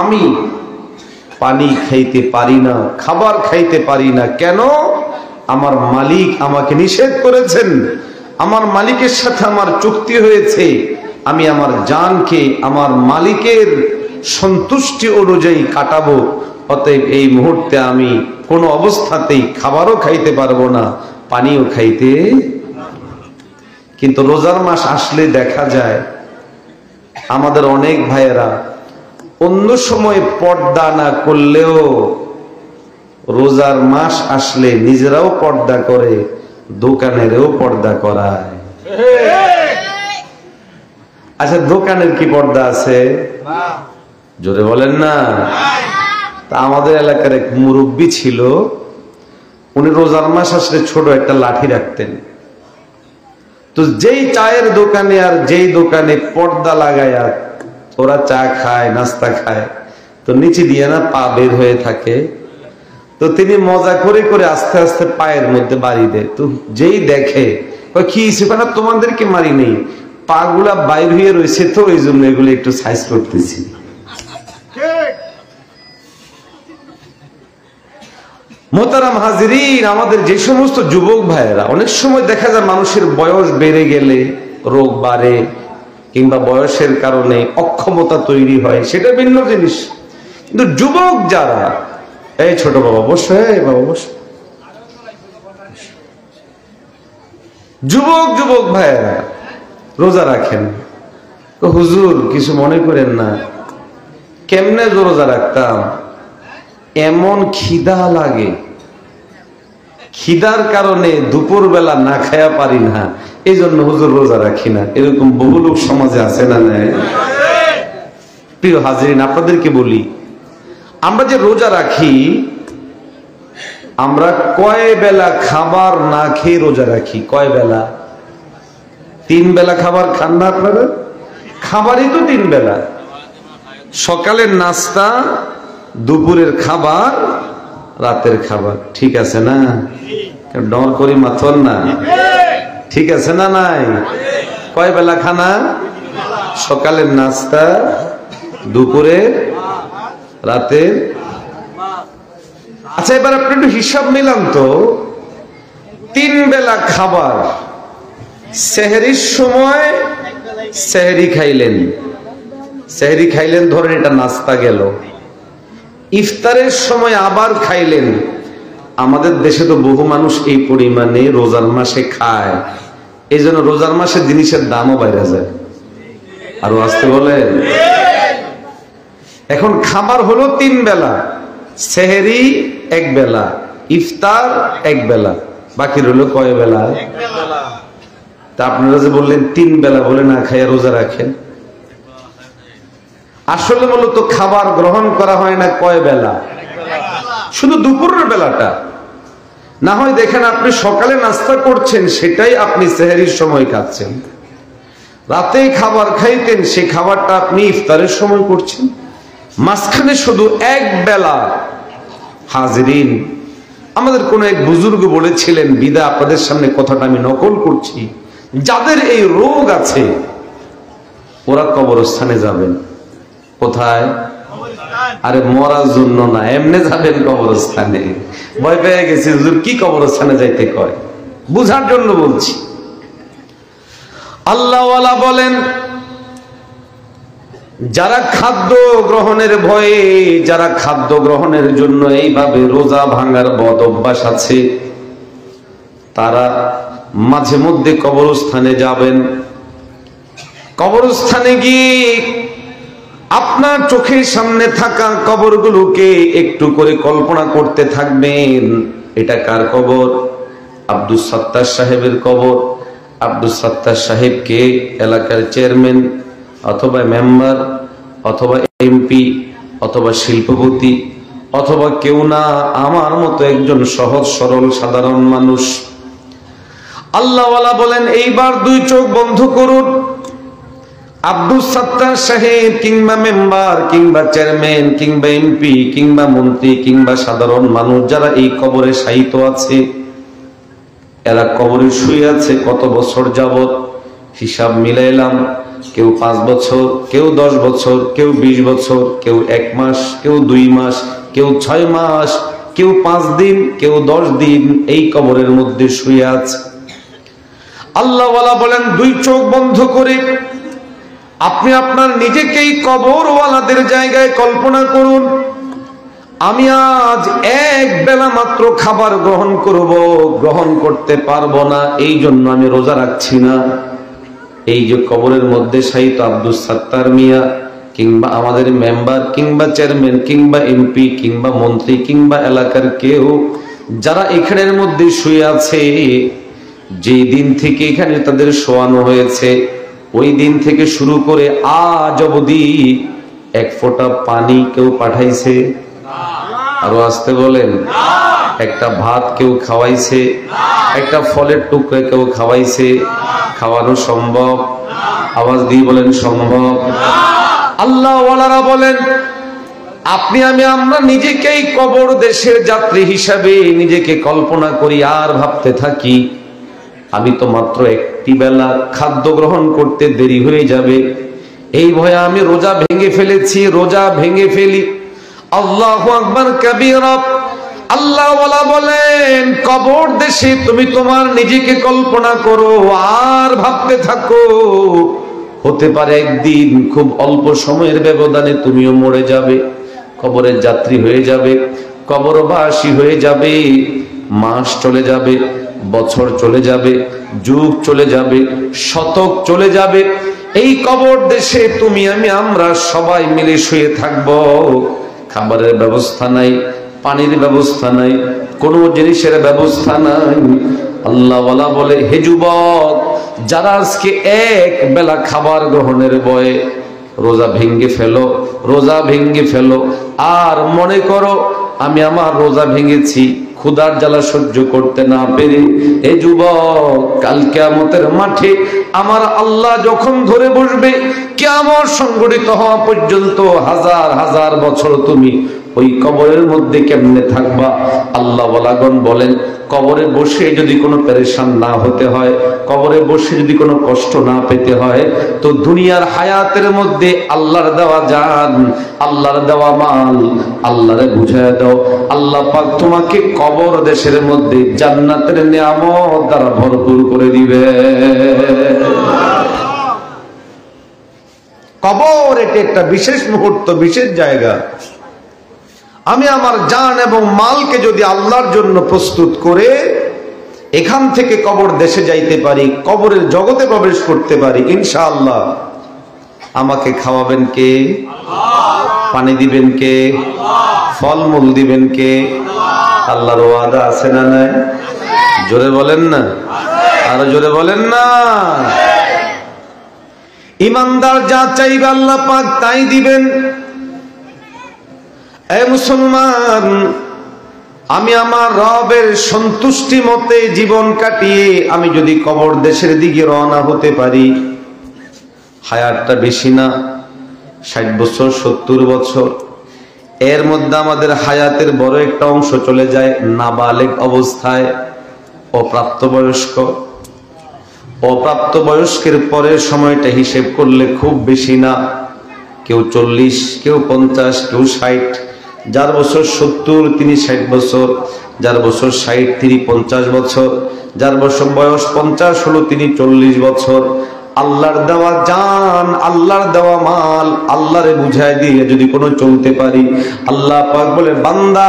[SPEAKER 1] আমি পানি খাইতে পারি না, খাবার খাইতে পারি না। কেন? আমার মালিক আমাকে নিষেধ করেছেন, আমার মালিকের সাথে আমার চুক্তি হয়েছে, আমি আমার জানকে আমার মালিকের সন্তুষ্টি অনুযায়ী কাটাবো। অতএব এই মুহূর্তে আমি কোনো অবস্থাতেই খাবারও খাইতে পারবো না, পানিও খাইতে। কিন্তু রোজার মাস আসলে দেখা যায় আমাদের অনেক ভাইয়েরা অন্য সময় পর্দা না করলেও রোজার মাস আসলে নিজেরাও পর্দা করে, দোকানেরও পর্দা করায়। আচ্ছা, দোকানের কি পর্দা আছে? জোরে বলেন না। তা আমাদের এলাকার এক মুরব্বী ছিল, উনি রোজার মাস আসলে ছোট একটা লাঠি রাখতেন। তো যেই চায়ের দোকানে আর যেই দোকানে পর্দা লাগায়া ওরা চা খায়, নাস্তা খায়, তো নিচে দিয়ে না পা বের হয়ে থাকে। তো তিনি মজা করে করে আস্তে আস্তে পায়ের মধ্যে বাড়ি দেয়। তো যেই দেখে কি সেখানে তোমাদেরকে মারি নেই, পা গুলা বাইর হয়ে রয়েছে, তো এই জন্য এগুলো একটু সাইজ করতেছি। মোহতারাম হাজিরিন, আমাদের যে সমস্ত যুবক ভাইয়েরা, অনেক সময় দেখা যায় মানুষের বয়স বেড়ে গেলে রোগ বাড়ে, কিংবা বয়সের কারণে অক্ষমতা তৈরি হয়, সেটা ভিন্ন জিনিস। কিন্তু যুবক যারা, এই ছোট বাবা বসো, এই বাবা বসো, যুবক ভাইয়েরা রোজা রাখেন। তো হুজুর কিছু মনে করেন না, কেমনে রোজা রাখতাম, এমন খিদা লাগে, খিদার কারণে দুপুর বেলা না খায়া পারি না, এই জন্য হুজুর রোজা রাখি না। এরকম বহু লোক সমাজে আছে না নাই? প্রিয় হাজিরিন, আপনাদেরকে বলি, আমরা যে রোজা রাখি, আমরা কয় বেলা খাবার না খেয়ে রোজা রাখি? কয় বেলা? 3 বেলা খাবার খান না আপনারা? খাবারই তো 3 বেলা, সকালের নাস্তা, দুপুরের খাবার, রাতের খাবার। ঠিক আছে না? ডর করি মাথন না, ঠিক আছে না? নাই? কয় বেলা খানা? সকালের নাস্তা, দুপুরে, রাতের। আচ্ছা, এবার আপনি একটু হিসাব মিলান তো, 3 বেলা খাবার, সেহরির সময় সেহরি খাইলেন, ধরেন এটা নাস্তা গেল। ইফতারের সময় আবার খাইলেন। আমাদের দেশে তো বহু মানুষ এই পরিমাণে রোজার মাসে খায়, এই জন্য রোজার মাসে জিনিসের দামও বাইরে যায়। আরো আসতে বলেন। এখন খাবার হলো 3 বেলা, সেহরি 1 বেলা, ইফতার 1 বেলা, বাকি রইল কয় বেলা? তা আপনারা যে বললেন 3 বেলা বলে না খাইয়া রোজা রাখেন, আসলে মূলত খাবার গ্রহণ করা হয় না কয় বেলা? শুধু দুপুরের বেলাটা। না হয় দেখেন, আপনি সকালে নাস্তা করছেন, সেটাই আপনি সেহরির সময় খাচ্ছেন। রাতে খাবার খাইতেন, সেই খাবারটা আপনি ইফতারের সময় করছেন। মাঝখানে শুধু 1 বেলা। হাজিরিন, আমাদের কোন এক বুজুর্গ বলেছিলেন, বিদা আপনাদের সামনে কথাটা আমি নকল করছি, যাদের এই রোগ আছে ওরা কবরস্থানে যাবেন। কোথায়? আরে মরার জন্য না, এমনি যাবেন কবরস্থানে। ভয় পেয়ে গেছি হুজুর, কি কবরস্থানে যাইতে কয়, বুঝার জন্য বলছি। আল্লাহওয়ালা বলেন, যারা খাদ্য গ্রহণের ভয়ে, যারা খাদ্য গ্রহণের জন্য এইভাবে রোজা ভাঙার বদ অভ্যাস আছে, তারা মাঝে মধ্যে কবরস্থানে যাবেন। কবরস্থানে গিয়ে আপনার চোখের সামনে থাকা কবরগুলোকে একটু করে কল্পনা করতে থাকবেন। এটা কার কবর? আব্দুল সাত্তার সাহেবের কবর। আব্দুল সাত্তার সাহেবকে এলাকার চেয়ারম্যান অথবা মেম্বার অথবা এমপি অথবা শিল্পপতি অথবা কেউ না, আমার মতো একজন সহজ সরল সাধারণ মানুষ। আল্লাহওয়ালা বলেন, এইবার 2 চোখ বন্ধ করুন। আব্দুল সাত্তার সাহেব কিংবা মেম্বার কিংবা চেয়ারম্যান কিংবা এমপি কিংবা মন্ত্রী কিংবা সাধারণ মানুষ যারা এই কবরে শায়িত আছে, এরা কবরে শুয়ে আছে কত বছর যাবত? হিসাব মিলাইলাম, কেউ 5 বছর, কেউ 10 বছর, কেউ 20 বছর, কেউ 1 মাস, কেউ 2 মাস, কেউ 6 মাস, কেউ 5 দিন, কেউ 10 দিন এই কবরের মধ্যে শুয়ে আছে। আল্লাহওয়ালা বলেন, 2 চোখ বন্ধ করে আপনি আপনার নিজেকেই কবরওয়ালাদের জায়গায় কল্পনা করুন। আমি আজ 1 বেলা মাত্র খাবার গ্রহণ করতে পারবো না, এই জন্য আমি রোজা রাখছি না। এই যে কবরের মধ্যে শায়িত আব্দুল সাত্তার মিয়া কিংবা আমাদের মেম্বার কিংবা চেয়ারম্যান কিংবা এমপি কিংবা মন্ত্রী কিংবা এলাকার কেউ যারা এখানের মধ্যে শুয়ে আছে, যেই দিন থেকে এখানে তাদের শোয়ানো হয়েছে, ওই দিন থেকে শুরু করে আজ অবধি 1 ফোঁটা পানি কেউ পাঠাইছে? আরো আসতে বলেন। একটা ভাত কেউ খাওয়াইছে, একটা ফলের টুকরা কেউ খাওয়াইছে? খাওয়ানো সম্ভব? আওয়াজ দিয়ে বলেন সম্ভব? আল্লাহ ওয়ালারা বলেন আমরা নিজেকেই কবর দেশের যাত্রী হিসাবে নিজেকে কল্পনা করি আর ভাবতে থাকি আমি তো মাত্র একটি বেলা খাদ্য গ্রহণ করতে দেরি হয়ে যাবে, এই ভয়ে আমি রোজা ভেঙে ফেলেছি, রোজা ভেঙে ফেলি। আল্লাহু আকবার কাবীরা। আল্লাহ ওয়ালা বলেন কবর দেশে তুমি তোমার নিজেকে কল্পনা করো আর ভাবতে থাকো হতে পারে একদিন খুব অল্প সময়ের ব্যবধানে তুমিও মরে যাবে, কবরের যাত্রী হয়ে যাবে, কবরবাসী হয়ে যাবে। মাস চলে যাবে, বছর চলে যাবে, যুগ চলে যাবে, শতক চলে যাবে। এই কবর দেশে তুমি আমরা সবাই মিলে শুয়ে থাকব। খাবারের ব্যবস্থা নাই, পানির ব্যবস্থা নাই, কোনো জিনিসের ব্যবস্থা নাই। আল্লাহ ওয়ালা বলে হে যুবক, যারা আজকে এক বেলা খাবার গ্রহণের ভয়ে রোজা ভেঙ্গে ফেলো, রোজা ভেঙ্গে ফেলো আর মনে করো আমি আমার রোজা ভেঙেছি ক্ষুধার জ্বালা সহ্য করতে না পেরে, এ যুবক কাল কিয়ামতের মাঠে আমার আল্লাহ যখন ধরে বসবে, কিয়ামত সংঘটিত হওয়া পর্যন্ত হাজার হাজার বছর তুমি ওই কবরের মধ্যে কেমনে থাকবা? আল্লাহ ওয়ালাগণ বলেন কবরে বসে যদি কোনো পেরেশান না হতে হয়, কবরে বসে যদি কোনো কষ্ট না পেতে হয়, তো দুনিয়ার হায়াতের মধ্যে আল্লাহর দেওয়া জান, আল্লাহর দেওয়া মাল আল্লাহরে বুঝায় দাও। আল্লাহ পাক তোমাকে কবর দেশের মধ্যে জান্নাতের নিয়ামত দ্বারা ভরপুর করে দিবে। কবর এটা একটা বিশেষ মুহূর্ত, বিশেষ জায়গা। আমি আমার জান এবং মালকে যদি আল্লাহর জন্য প্রস্তুত করে এখান থেকে কবর দেশে যাইতে পারি, কবরের জগতে প্রবেশ করতে পারি, ইনশাআল্লাহ আমাকে খাওয়াবেন কে? পানি দিবেন কে? ফলমূল দিবেন কে? আল্লাহর ওয়াদা আছে না নাই? জোরে বলেন না, আরো জোরে বলেন না। ইমানদার যা চাইবে আল্লাহ পাক তাই দিবেন। এ মুসলমান, আমি আমার রবের সন্তুষ্টি মতে জীবন কাটিয়ে আমি যদি কবর দেশের দিকে রওনা হতে পারি, হায়াতটা বেশি না, 60 বছর 70 বছর, এর মধ্যে আমাদের হায়াতের বড় একটা অংশ চলে যায় নাবালেগ অবস্থায়, অপ্রাপ্তবয়স্ক। অপ্রাপ্তবয়স্কের পরের সময়টা হিসেব করলে খুব বেশি না, কেউ 40, কেউ 50, কেউ 60। যার বছর 70 তিনি 60 বছর, যার বছর 60 তিনি 50 বছর, যার বছর বয়স 50 হলো তিনি 40 বছর। আল্লাহর দেওয়া জান, আল্লাহর দেওয়া মাল আল্লাহরে বুঝায় দিয়ে যদি কোনো চলতে পারি, আল্লাহ পাক বলে বান্দা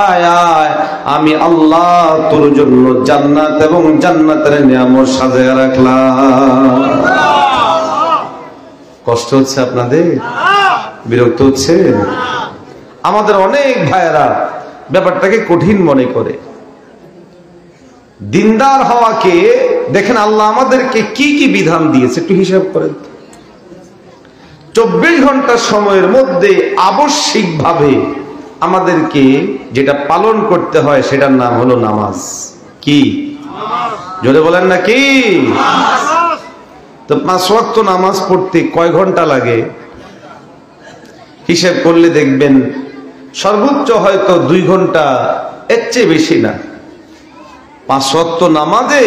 [SPEAKER 1] আয় আয়, আমি আল্লাহ তোর জন্য জান্নাত এবং জান্নাতের নিয়ামত সাজিয়ে রাখলাম। কষ্ট হচ্ছে আপনাদের? বিরক্ত হচ্ছে? আমাদের অনেক ভাইয়েরা ব্যাপারটাকে কঠিন মনে করে। দিনদার হওয়াকে দেখেন আল্লাহ আমাদেরকে কি কি বিধান দিয়েছে একটু হিসাব করেন। 24 ঘন্টা সময়ের মধ্যে আবশ্যিকভাবে আমাদেরকে যেটা পালন করতে হয় সেটার নাম হলো নামাজ। কি? জোরে বলেন না কি? তো 5 ওয়াক্ত নামাজ পড়তে কয় ঘন্টা লাগে? হিসাব করলে দেখবেন সর্বোচ্চ হয়তো 2 ঘন্টা, এর চেয়ে বেশি না। 5 ওয়াক্ত নামাজে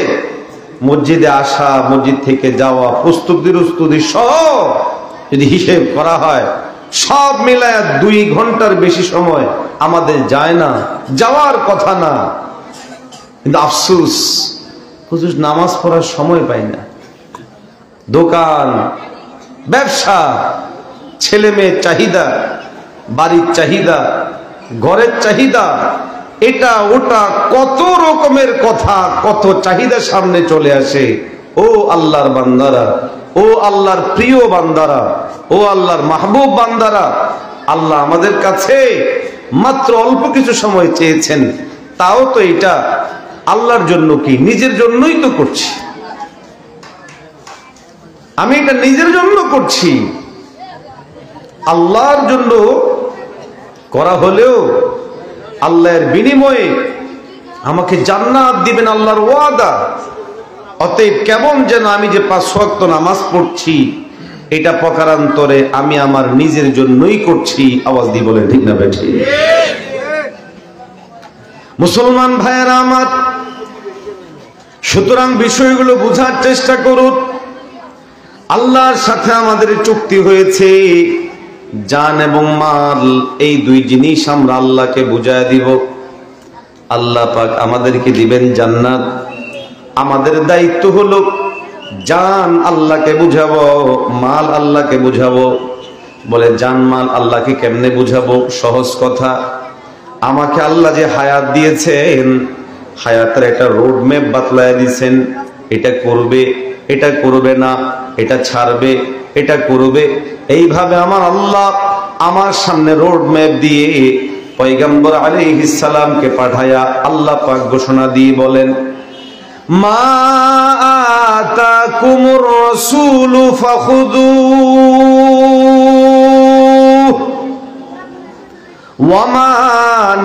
[SPEAKER 1] মসজিদে আসা, মসজিদ থেকে যাওয়া, প্রস্তুতি সহ যদি হিসেব করা হয়, সব মিলায় 2 ঘন্টার বেশি সময় আমাদের যায় না, যাওয়ার কথা না। কিন্তু আফসোস হুজুর নামাজ পড়ার সময় পাই না। দোকান, ব্যবসা, ছেলে মেয়ের চাহিদা, বাড়ির চাহিদা, ঘরের চাহিদা, এটা ওটা কত রকমের কথা, কত চাহিদা সামনে চলে আসে। ও আল্লাহর বান্দারা, ও আল্লাহর প্রিয় বান্দারা, ও আল্লাহর মাহবুব বান্দারা, আল্লাহ আমাদের কাছে মাত্র অল্প কিছু সময় চেয়েছেন, তাও তো এটা আল্লাহর জন্য কি নিজের জন্যই তো করছি। আমি এটা নিজের জন্য করছি, আল্লাহর জন্য করা হলেও আল্লাহর বিনিময়ে আমাকে জান্নাত দিবেন, আল্লাহর ওয়াদা। অতএব কেমন যেন আমি যে 5 ওয়াক্ত নামাজ পড়ছি এটা প্রকারান্তরে আমি আমার নিজের জন্যই করছি। আওয়াজ দিয়ে বলেন ঠিক না বেঠি? মুসলমান ভাইয়েরা আমার, সুতরাং বিষয়গুলো বোঝার চেষ্টা করুন। আল্লাহর সাথে আমাদের চুক্তি হয়েছে, জান এবং মাল এই দুই জিনিস আমরা আল্লাহকে বুঝায় দিব। আল্লাহ পাক আমাদেরকে দিবেন জান্নাত। আমাদের দায়িত্ব হলো জান আল্লাহকে বুঝাবো, মাল আল্লাহকে বুঝাবো। বলে জান মাল আল্লাহকে কেমনে বুঝাবো? সহজ কথা, আমাকে আল্লাহ যে হায়াত দিয়েছেন, হায়াতের একটা রোড ম্যাপ বাতলায় দিয়েছেন। এটা করবে, এটা করবে না, এটা ছাড়বে, এটা করবে। এইভাবে আমার আল্লাহ আমার সামনে রোড ম্যাপ দিয়ে পয়গম্বর আলাইহিস সালামকে পাঠায়া আল্লাহ পাক ঘোষণা দিয়ে বলেন, মা আতাকুমুর রাসূলু ফাখুযুহু ওয়া মা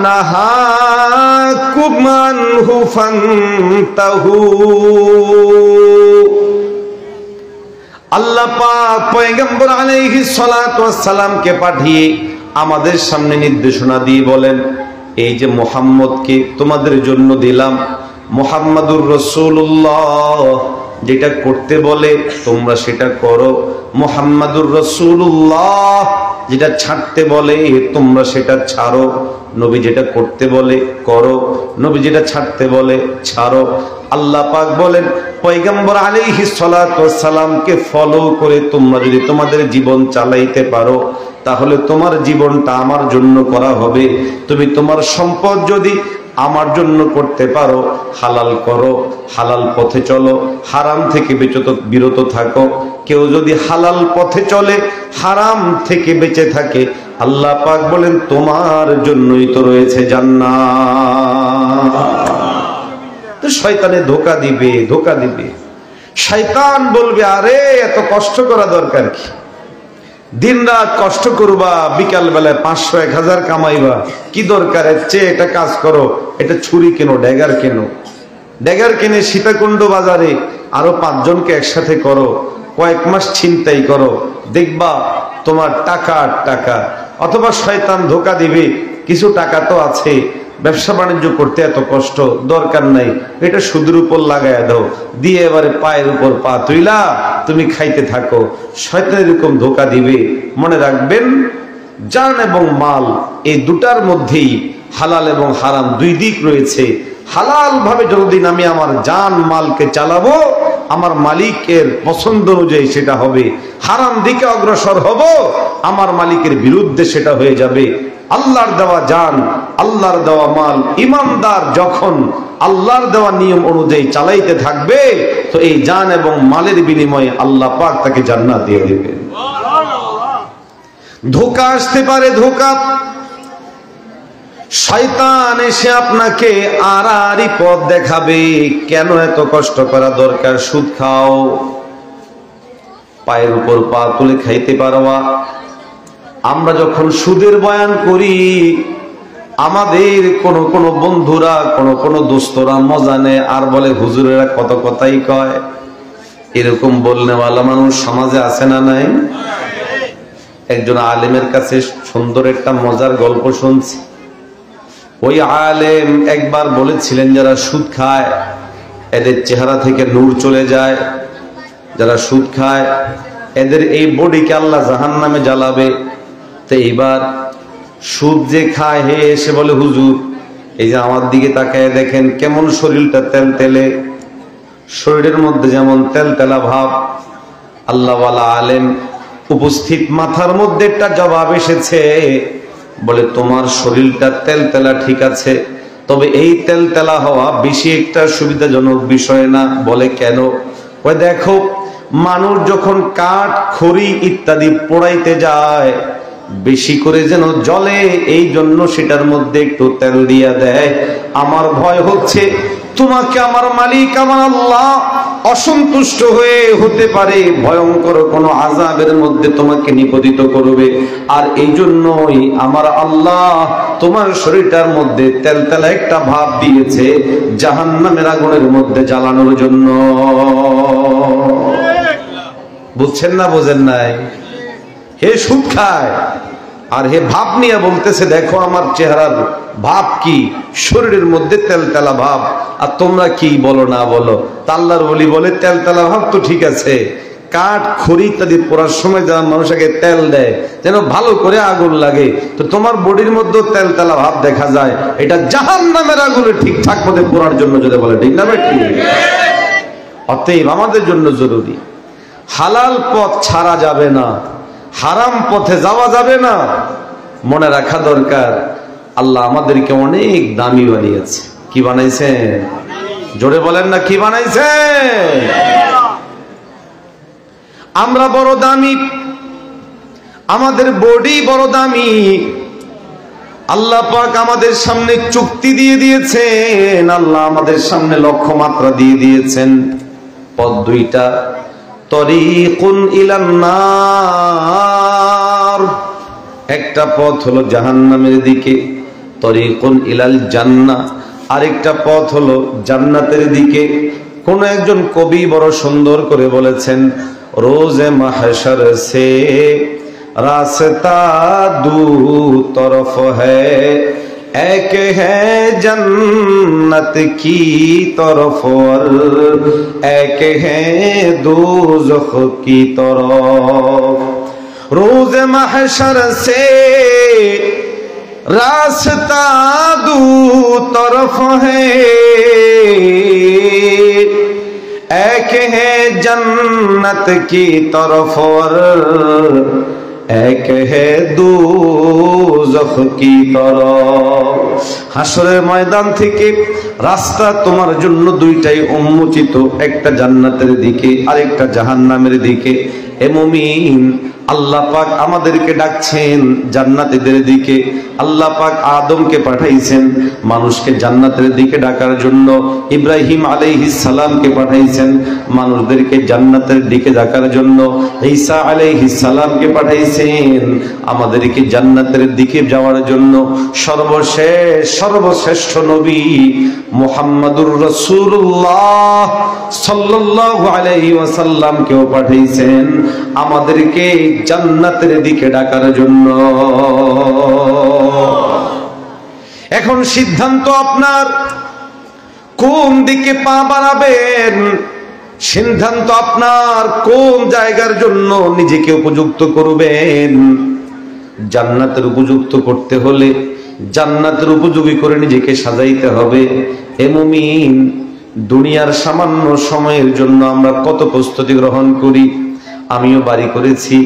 [SPEAKER 1] নাহাকুম আনহু ফান্তাহু। আল্লাহ পাক পয়গম্বর আলাইহিস সালাতু ওয়াস সালামকে পাঠিয়ে আমাদের সামনে নির্দেশনা দিয়ে বলেন, এই যে মুহাম্মদকে তোমাদের জন্য দিলাম, মুহাম্মাদুর রাসূলুল্লাহ যেটা করতে বলে তোমরা সেটা করো। মুহাম্মাদুর রাসূলুল্লাহ যেটা ছাড়তে বলে তোমরা সেটা ছাড়ো। নবী যেটা করতে বলে করো, নবী যেটা ছাড়তে বলে ছাড়ো। আল্লাহ পাক বলেন, পয়গম্বর আলাইহিস সালাতু ওয়াস সালামকে ফলো করে তোমরা যদি তোমাদের জীবন চালাইতে পারো, তাহলে তোমার জীবনটা আমার জন্য করা হবে। তুমি তোমার সম্পদ যদি আমার জন্য করতে পারো, হালাল করো, হালাল পথে চলো, হারাম থেকে বিরত থাকো। কেউ যদি হালাল পথে চলে, হারাম থেকে বেঁচে থাকে, আল্লাহ পাক বলেন তোমার জন্যই তো রয়েছে জান্নাত। তো শয়তানে ধোঁকা দিবে, ধোঁকা দিবে। শয়তান বলবে, আরে এত কষ্ট করা দরকার কি? দিন রাত কষ্ট করবা, বিকাল বেলায় 500-1000 কামাইবা, কি দরকার? এর চেয়ে এটা কাজ করো, এটা ছুরি কেনো, ড্যাগার কেনো, ড্যাগার কিনে সীতাকুণ্ড বাজারে আরো 5 জনকে একসাথে করো, কয়েক মাস ছিনতাই করো, দেখবা তোমার টাকা আর টাকা। অথবা শয়তান ধোঁকা দিবে, কিছু টাকা তো আছে, ব্যবসা বাণিজ্য করতে এত কষ্ট দরকার নাই, এটা সুদের উপর লাগায় দাও, দিয়ে এবারে পায়ের উপর পা তুইলা তুমি খাইতে থাকো। শয়তান এরকম ধোঁকা দিবে। মনে রাখবেন, জান এবং মাল এই দুটার মধ্যেই হালাল এবং হারাম দুই দিক রয়েছে। হালাল ভাবে যতদিন আমি আমার জান মালকে চালাবো, আমার মালিকের পছন্দ অনুযায়ী সেটা হবে। হারাম দিকে অগ্রসর হব, আমার মালিকের বিরুদ্ধে সেটা হয়ে যাবে। আল্লাহর দেওয়া জান, আল্লাহর দেওয়া মাল, ইমানদার যখন আল্লাহর দেওয়া নিয়ম অনুযায়ী চালাইতে থাকবে, তো এই জান এবং মালের বিনিময়ে আল্লাহ পাক তাকে জান্নাত দিয়ে দেবেন। ধোঁকা আসতে পারে, ধোঁকা। শয়তান এসে আপনাকে আড়াআড়ি পথ দেখাবে, কেন এত কষ্ট করা দরকার? সুদ খাও, পায়ের উপর পা তুলে খাইতে পারবা। আমরা যখন সুদের বয়ান করি, আমাদের কোন বন্ধুরা, কোন দোস্তরা মজা নেয় আর বলে, হুজুরেরা কত কথাই কয়। এরকম বলনেওয়ালা মানুষ সমাজে আছে না নাই? একজন আলেমের কাছে সুন্দর একটা মজার গল্প শুনছি। ওই আলেম একবার বলেছিলেন, যারা সুদ খায় এদের চেহারা থেকে নূর চলে যায়, যারা সুদ খায় এদের এই বডিকে আল্লাহ জাহান্নামে জ্বালাবে। তো এইবার সুদ যে খায়, হে এসে বলে, হুজুর এই যে আমার দিকে তাকায় দেখেন কেমন শরীরটা তেলতেলে, শরীরের মধ্যে যেমন তেলতেলা ভাব। আল্লাহওয়ালা আলেম উপস্থিত মাথার মধ্যে একটা জবাব এসেছে, বলে তোমার শরীরটা তেলতেলা ঠিক আছে, তবে এই তেলতেলা হওয়া বেশি একটা সুবিধাজনক বিষয় না। বলে কেন? ওই দেখো, মানুষ যখন কাঠ খড়ি ইত্যাদি পোড়াইতে যায়, বেশি করে যেন জ্বলে, এই জন্য সেটার মধ্যে একটু তেল দিয়া দেয়। আমার ভয় হচ্ছে তোমাকে আমার মালিক আমার আল্লাহ অসন্তুষ্ট হয়ে হতে পারে ভয়ঙ্কর কোন আযাবের মধ্যে তোমাকে নিপতিত করবে। আর এই জন্যই আমার আল্লাহ তোমার শরীরটার মধ্যে তেলতেলা একটা ভাব দিয়েছে জাহান্নামের আগুনের মধ্যে জ্বালানোর জন্য। বুঝছেন না বোঝেন নাই? হে সুদ খায় আর হে ভাব নিয়ে বলতেছে দেখো আমার চেহারার ভাব কি, শরীরের মধ্যে তেলতেলা ভাব। আর তোমরা কি বলো না বলো, আল্লাহর ওলি বলে তেলতেলা ভাব তো ঠিক আছে, কাঠ খড়ি ইত্যাদি পোড়ার সময় যারা মানুষকে তেল দেয় যেন ভালো করে আগুন লাগে, তো তোমার বডির মধ্যে তেলতেলা ভাব দেখা যায়, এটা জাহান্নামের আগুনে ঠিকঠাক মতো পোড়ার জন্য যদি বলে ঠিক না ভাই ঠিক? অতএব আমাদের জন্য জরুরি হালাল পথ ছাড়া যাবে না, হারাম পথে যাওয়া যাবে না। মনে রাখা দরকার আল্লাহ আমাদেরকে অনেক দামি বানিয়েছে। কি বানাইছেন? জোরে বলেন না, কি বানাইছেন? আমরা বড় দামি, আমাদের বডি বড় দামি। আল্লাহ পাক আমাদের সামনে চুক্তি দিয়ে দিয়েছেন, আল্লাহ আমাদের সামনে লক্ষ্যমাত্রা দিয়ে দিয়েছেন। পথ দুইটা, তরিকুন ইলান নার, একটা পথ হলো জাহান্নামের দিকে, তরিকুন ইলাল জান্নাহ, আরেকটা পথ হলো জান্নাতের দিকে। কোন একজন কবি বড় সুন্দর করে বলেছেন, রোজে মাহশর সে রাস্তা দু তরফ হ্যায়, এক হ্যায় জন্নত কি তরফ और एक है दोज़ख की तरफ। रोज महशर से रास्ता दो तरफ है, एक है जन्नत की तरफ और एक है दोज़ख की तरफ। হাসরের ময়দান থেকে রাস্তা তোমার জন্য দুইটাই উন্মোচিত, একটা জান্নাতের দিকে আর একটা জাহান্নামের দিকে। হে মুমিন, আল্লাহ পাক আমাদেরকে ডাকছেন জান্নাতীদের দিকে। আল্লাহ পাক আদমকে পাঠাইছেন মানুষকে জান্নাতের দিকে ডাকার জন্য, ইব্রাহিম আলাইহিস সালামকে পাঠাইছেন মানুষদেরকে জান্নাতের দিকে ডাকার জন্য, ঈসা আলাইহিস সালামকে পাঠাইছেন আমাদেরকে জান্নাতের দিকে যাওয়ার জন্য। সর্বশ্রেষ্ঠ নবী মুহাম্মাদুর রাসূলুল্লাহ সাল্লাল্লাহু আলাইহি ওয়াসাল্লামকেও পাঠাইছেন আমাদেরকে জান্নাতের দিকে ডাকার জন্য। এখন সিদ্ধান্ত আপনার, কোন দিকে পা বাড়াবেন। সিদ্ধান্ত আপনার, কোন জায়গার জন্য নিজেকে উপযুক্ত করবেন। জান্নাতের উপযুক্ত করতে হলে জান্নাতের উপযোগী করে নিজেকে সাজাইতে হবে। হে মুমিন, দুনিয়ার সামান্য সময়ের জন্য আমরা কত প্রস্তুতি গ্রহণ করি। আমিও বাড়ি করেছি,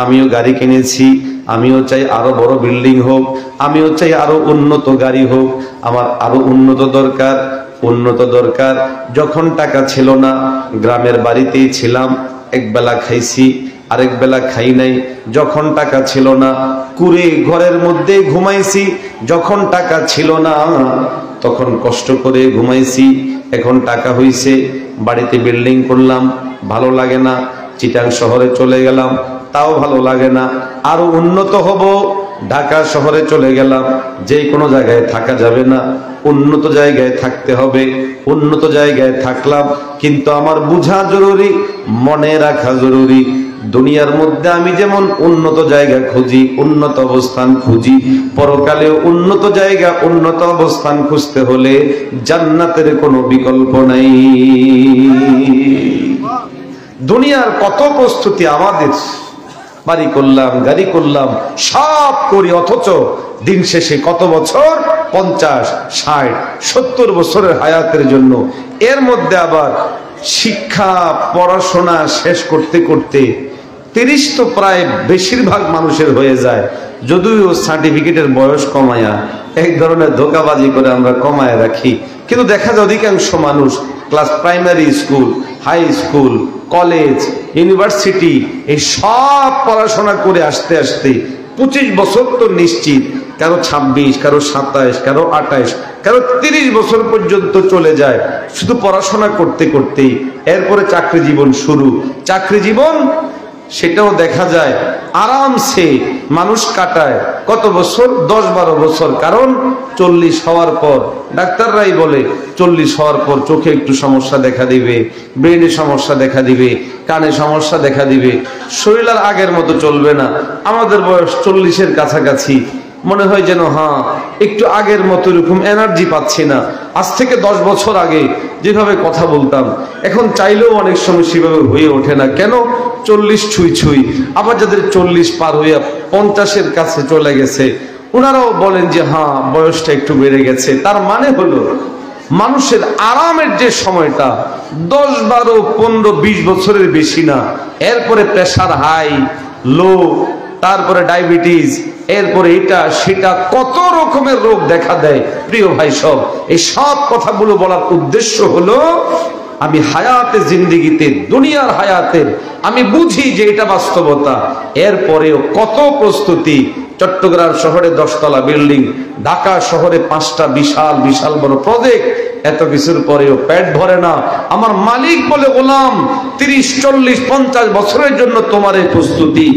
[SPEAKER 1] আমিও গাড়ি কিনেছি, আমিও চাই আরো বড় বিল্ডিং হোক, আমিও চাই আরো উন্নত গাড়ি হোক, আমার আরো উন্নত দরকার। যখন টাকা ছিল না গ্রামের বাড়িতেই ছিলাম, এক বেলা খাইছি আরেক বেলা খাই নাই। যখন টাকা ছিল না কুড়ে ঘরের মধ্যে ঘুমাইছি, যখন টাকা ছিল না তখন কষ্ট করে ঘুমাইছি। এখন টাকা হইছে, বাড়িতে বিল্ডিং করলাম, ভালো লাগে না। চিটাং শহরে চলে গেলাম, তাও ভালো লাগে না। আরো উন্নত হব, ঢাকা শহরে চলে গেলাম, যে কোনো জায়গায় থাকা যাবে না, উন্নত জায়গায় থাকতে হবে। উন্নত জায়গায় থাকলাম, কিন্তু আমার বুঝা জরুরি, মনে রাখা জরুরি, দুনিয়ার মধ্যে আমি যেমন উন্নত জায়গা খুঁজি, উন্নত অবস্থান খুঁজি, পরকালে উন্নত জায়গা উন্নত অবস্থান খুঁজতে হলে জান্নাতের কোনো বিকল্প নাই। দুনিয়ার কত প্রস্তুতি আমাদের, বাড়ি করলাম, গাড়ি করলাম, সব করি, অথচ দিন শেষে কত বছর, 50, 60, 70 বছরের হায়াতের জন্য। এর মধ্যে আবার শিক্ষা পড়াশোনা শেষ করতে করতে 30 তো প্রায় বেশিরভাগ মানুষের হয়ে যায়। যদিও সার্টিফিকেটের বয়স কমায়া এক ধরনের ধোকাবাজি করে আমরা কমায় রাখি, কিন্তু দেখা যায় অধিকাংশ মানুষ class primary school, high school, college, university এই সব পড়াশোনা করে আসতে আসতে 25 বছর তো নিশ্চিত, কারো 26, কারো 27, কারো 28, কারো 30 বছর পর্যন্ত চলে যায় শুধু পড়াশোনা করতে করতেই। এরপরে চাকরি জীবন শুরু। চাকরি জীবন সেটাও দেখা যায় আরামসে মানুষ কাটায় কত বছর? 10-12 বছর। কারণ 40 হওয়ার পর ডাক্তাররাই বলে 40 হওয়ার পর চোখে একটু সমস্যা দেখা দিবে, ব্রেনে সমস্যা দেখা দিবে, কানে সমস্যা দেখা দিবে, শরীর আর আগের মতো চলবে না। আমাদের বয়স 40-এর কাছাকাছি, মনে হয় যেন হ্যাঁ একটু আগের মতো এরকম এনার্জি পাচ্ছি না। আজ থেকে 10 বছর আগে যেভাবে কথা বলতাম এখন চাইলেও অনেক সময় সেভাবে হয়ে ওঠে না। কেন? 40 ছুঁই ছুঁই। আবার যাদের 40 পার হইয়া 50-এর কাছে চলে গেছে ওনারাও বলেন যে হ্যাঁ বয়সটা একটু বেড়ে গেছে। তার মানে হলো মানুষের আরামের যে সময়টা 10, 12, 15, 20 বছরের বেশি না। এরপরে প্রেসার হাই, লো, তারপরে ডায়াবেটিস, এরপরে এটা সেটা কত রকমের রোগ দেখা দেয়। প্রিয় ভাই সব, এই সব কথাগুলো বলার উদ্দেশ্য হলো আমি হায়াতে জিন্দেগিতে, দুনিয়ার হায়াতের আমি বুঝি যে এটা বাস্তবতা। এরপরেও কত প্রস্তুতি। চট্টগ্রাম শহরে 10 তলা বিল্ডিং, ঢাকা শহরে 5টা বিশাল বিশাল বড় প্রজেক্ট, এত কিছুর পরেও পেট ভরে না। আমার মালিক বলে গোলাম 30, 40, 50 বছরের জন্য তোমার এই প্রস্তুতি।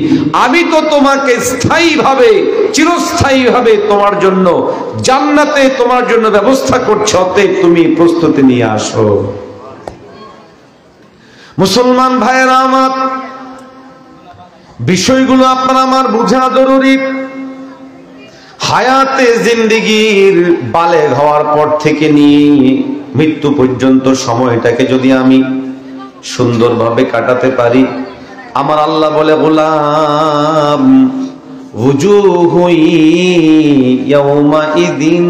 [SPEAKER 1] আমি তো তোমাকে স্থায়ীভাবে, চিরস্থায়ীভাবে তোমার জন্য জান্নাতে তোমার জন্য ব্যবস্থা করছি, অতএব তুমি প্রস্তুতি নিয়ে আসো। মুসলমান ভাইয়েরা আমার, বিষয়গুলো আপনার আমার বোঝা জরুরি। হায়াতে জিন্দেগির বালেগ হওয়ার পর থেকে নিয়ে মৃত্যু পর্যন্ত সময়টাকে যদি আমি সুন্দরভাবে কাটাতে পারি, আমার আল্লাহ বলে গোলাম ওজুহু ইয়াউমাইদিন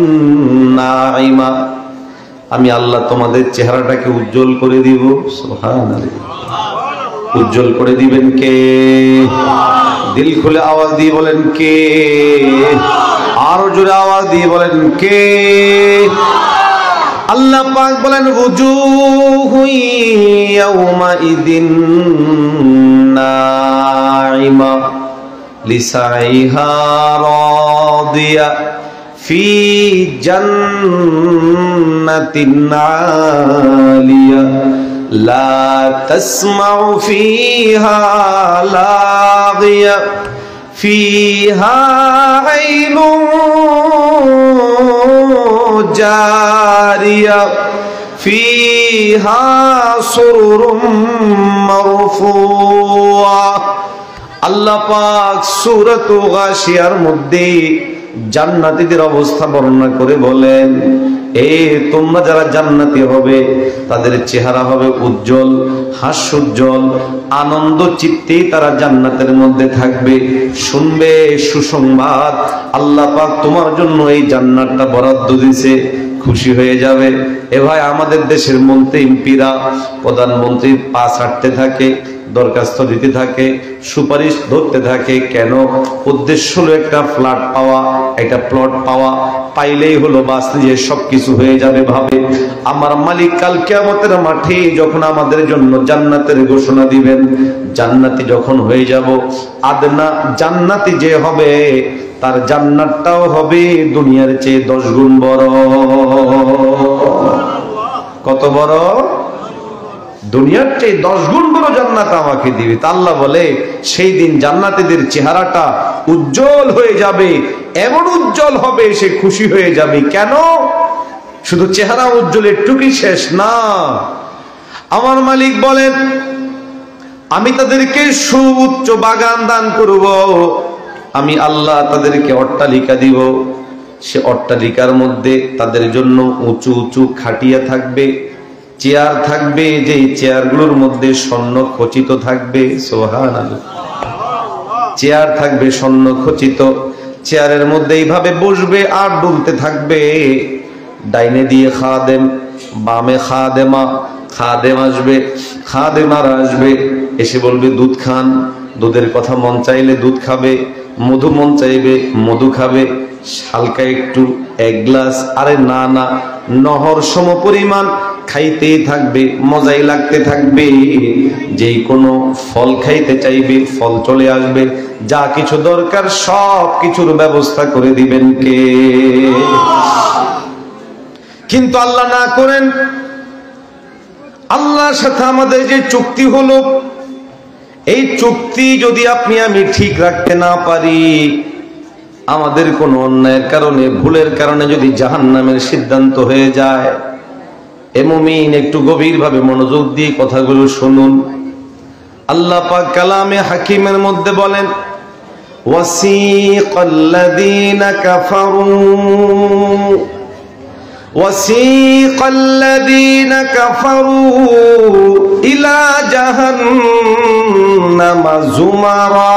[SPEAKER 1] নাইমা, আমি আল্লাহ তোমাদের চেহারাটাকে উজ্জ্বল করে দিব। সুবহানাল্লাহ। উজ্জ্বল করে দিবেন কে? দিল খুলে আওয়াজ দিয়ে বলেন কে? আরো জোরে আওয়াজ দিয়ে বলেন কে? আল্লাহ পাক বলেন ওজুহু ইয়াউমাইদিন নাইমা লিসাইহা রাদিয়া ফি জান্নাতিন আলিয়া লা তাসমাউ ফিহা লাগিয়া ফিহা আইনুন জারিয়া ফিহা সুরুরুম মারফুয়া। আল্লাহ পাক সূরাত গাশিয়ার মধ্যে জান্নাতীদের অবস্থা বর্ণনা করে বলেন, তোমরা যারা জান্নাতি হবে তাদের চেহারা হবে উজ্জ্বল, হাস্যোজ্জ্বল, আনন্দ চিত্তে তারা জান্নাতের মধ্যে থাকবে। শুনবে সুসংবাদ, আল্লাহ পাক তোমার জন্য এই জান্নাতটা বরাদ্দ দিয়েছে, খুশি হয়ে যাবে। এ ভাই, আমাদের দেশের মন্ত্রী এমপিরা, প্রধানমন্ত্রীর পা ছাড়তে থাকে, দরখাস্ত দিতে থাকে, সুপারিশ ধরতে থাকে। কেন? উদ্দেশ্য হলো একটা ফ্ল্যাট পাওয়া, একটা প্লট পাওয়া, পাইলেই হলো বাস নিয়ে সবকিছু হয়ে যাবে। ভাবে আমার মালিক কাল কিয়ামতের মাঠে যখন আমাদের জন্য জান্নাতের ঘোষণা দিবেন, জান্নাতি যখন হয়ে যাব, আদনা জান্নাতি যে হবে তার জান্নাতটাও হবে দুনিয়ার চেয়ে 10 গুণ বড়। কত বড়? দুনিয়ার চেয়ে 10 গুণ বড় জান্নাত আমাকে দিবে। তা আল্লাহ বলে সেই দিন জান্নাতীদের চেহারাটা উজ্জ্বল হয়ে যাবে, এমন উজ্জ্বল হবে সে খুশি হয়ে যাবে। কেন? শুধু চেহারা উজ্জ্বল একটুকুই শেষ না। আমার মালিক বলেন আমি তাদেরকে সুউচ্চ বাগান দান করব, আমি আল্লাহ তাদেরকে অট্টালিকা দিব। সে অট্টালিকার মধ্যে তাদের জন্য উঁচু উঁচু খাটিয়া থাকবে, চেয়ার থাকবে, যে চেয়ারগুলোর মধ্যে স্বর্ণ খচিত থাকবে। সুবহানাল্লাহ। চেয়ার থাকবে স্বর্ণ খচিত, চেয়ারের মধ্যে এইভাবে বসবে আর ডুলতে থাকবে। ডাইনে দিয়ে খাদেম, বামে খাদেমা, খাদেম আসবে, খাদেমারা আসবে, এসে বলবে দুধ খান। দুধের কথা মন চাইলে দুধ খাবে, মধু মন চাইবে মধু খাবে, হালকা একটু 1 গ্লাস, আরে না না, নহর সম পরিমাণ খাইতেই থাকবে, মজাই লাগতে থাকবে। যেই কোনো ফল খাইতে চাইবে, ফল চলে আসবে। যা কিছু দরকার সব কিছুর ব্যবস্থা করে দিবেন কে? কিন্তু আল্লাহ না করেন। আল্লাহর সাথে আমাদের যে চুক্তি হলো, এই চুক্তি যদি আপনি আমি ঠিক রাখতে না পারি, আমাদের কোনো অন্যায়ের কারণে, ভুলের কারণে যদি জাহান্নামের সিদ্ধান্ত হয়ে যায়, এ মুমিন একটু গভীরভাবে মনোযোগ দিয়ে কথাগুলো শুনুন। আল্লাহ পাক কালামে হাকিমের মধ্যে বলেন, ওয়াসিকাল্লাযীনা কাফারু ইলা জাহান্নামা যুমারা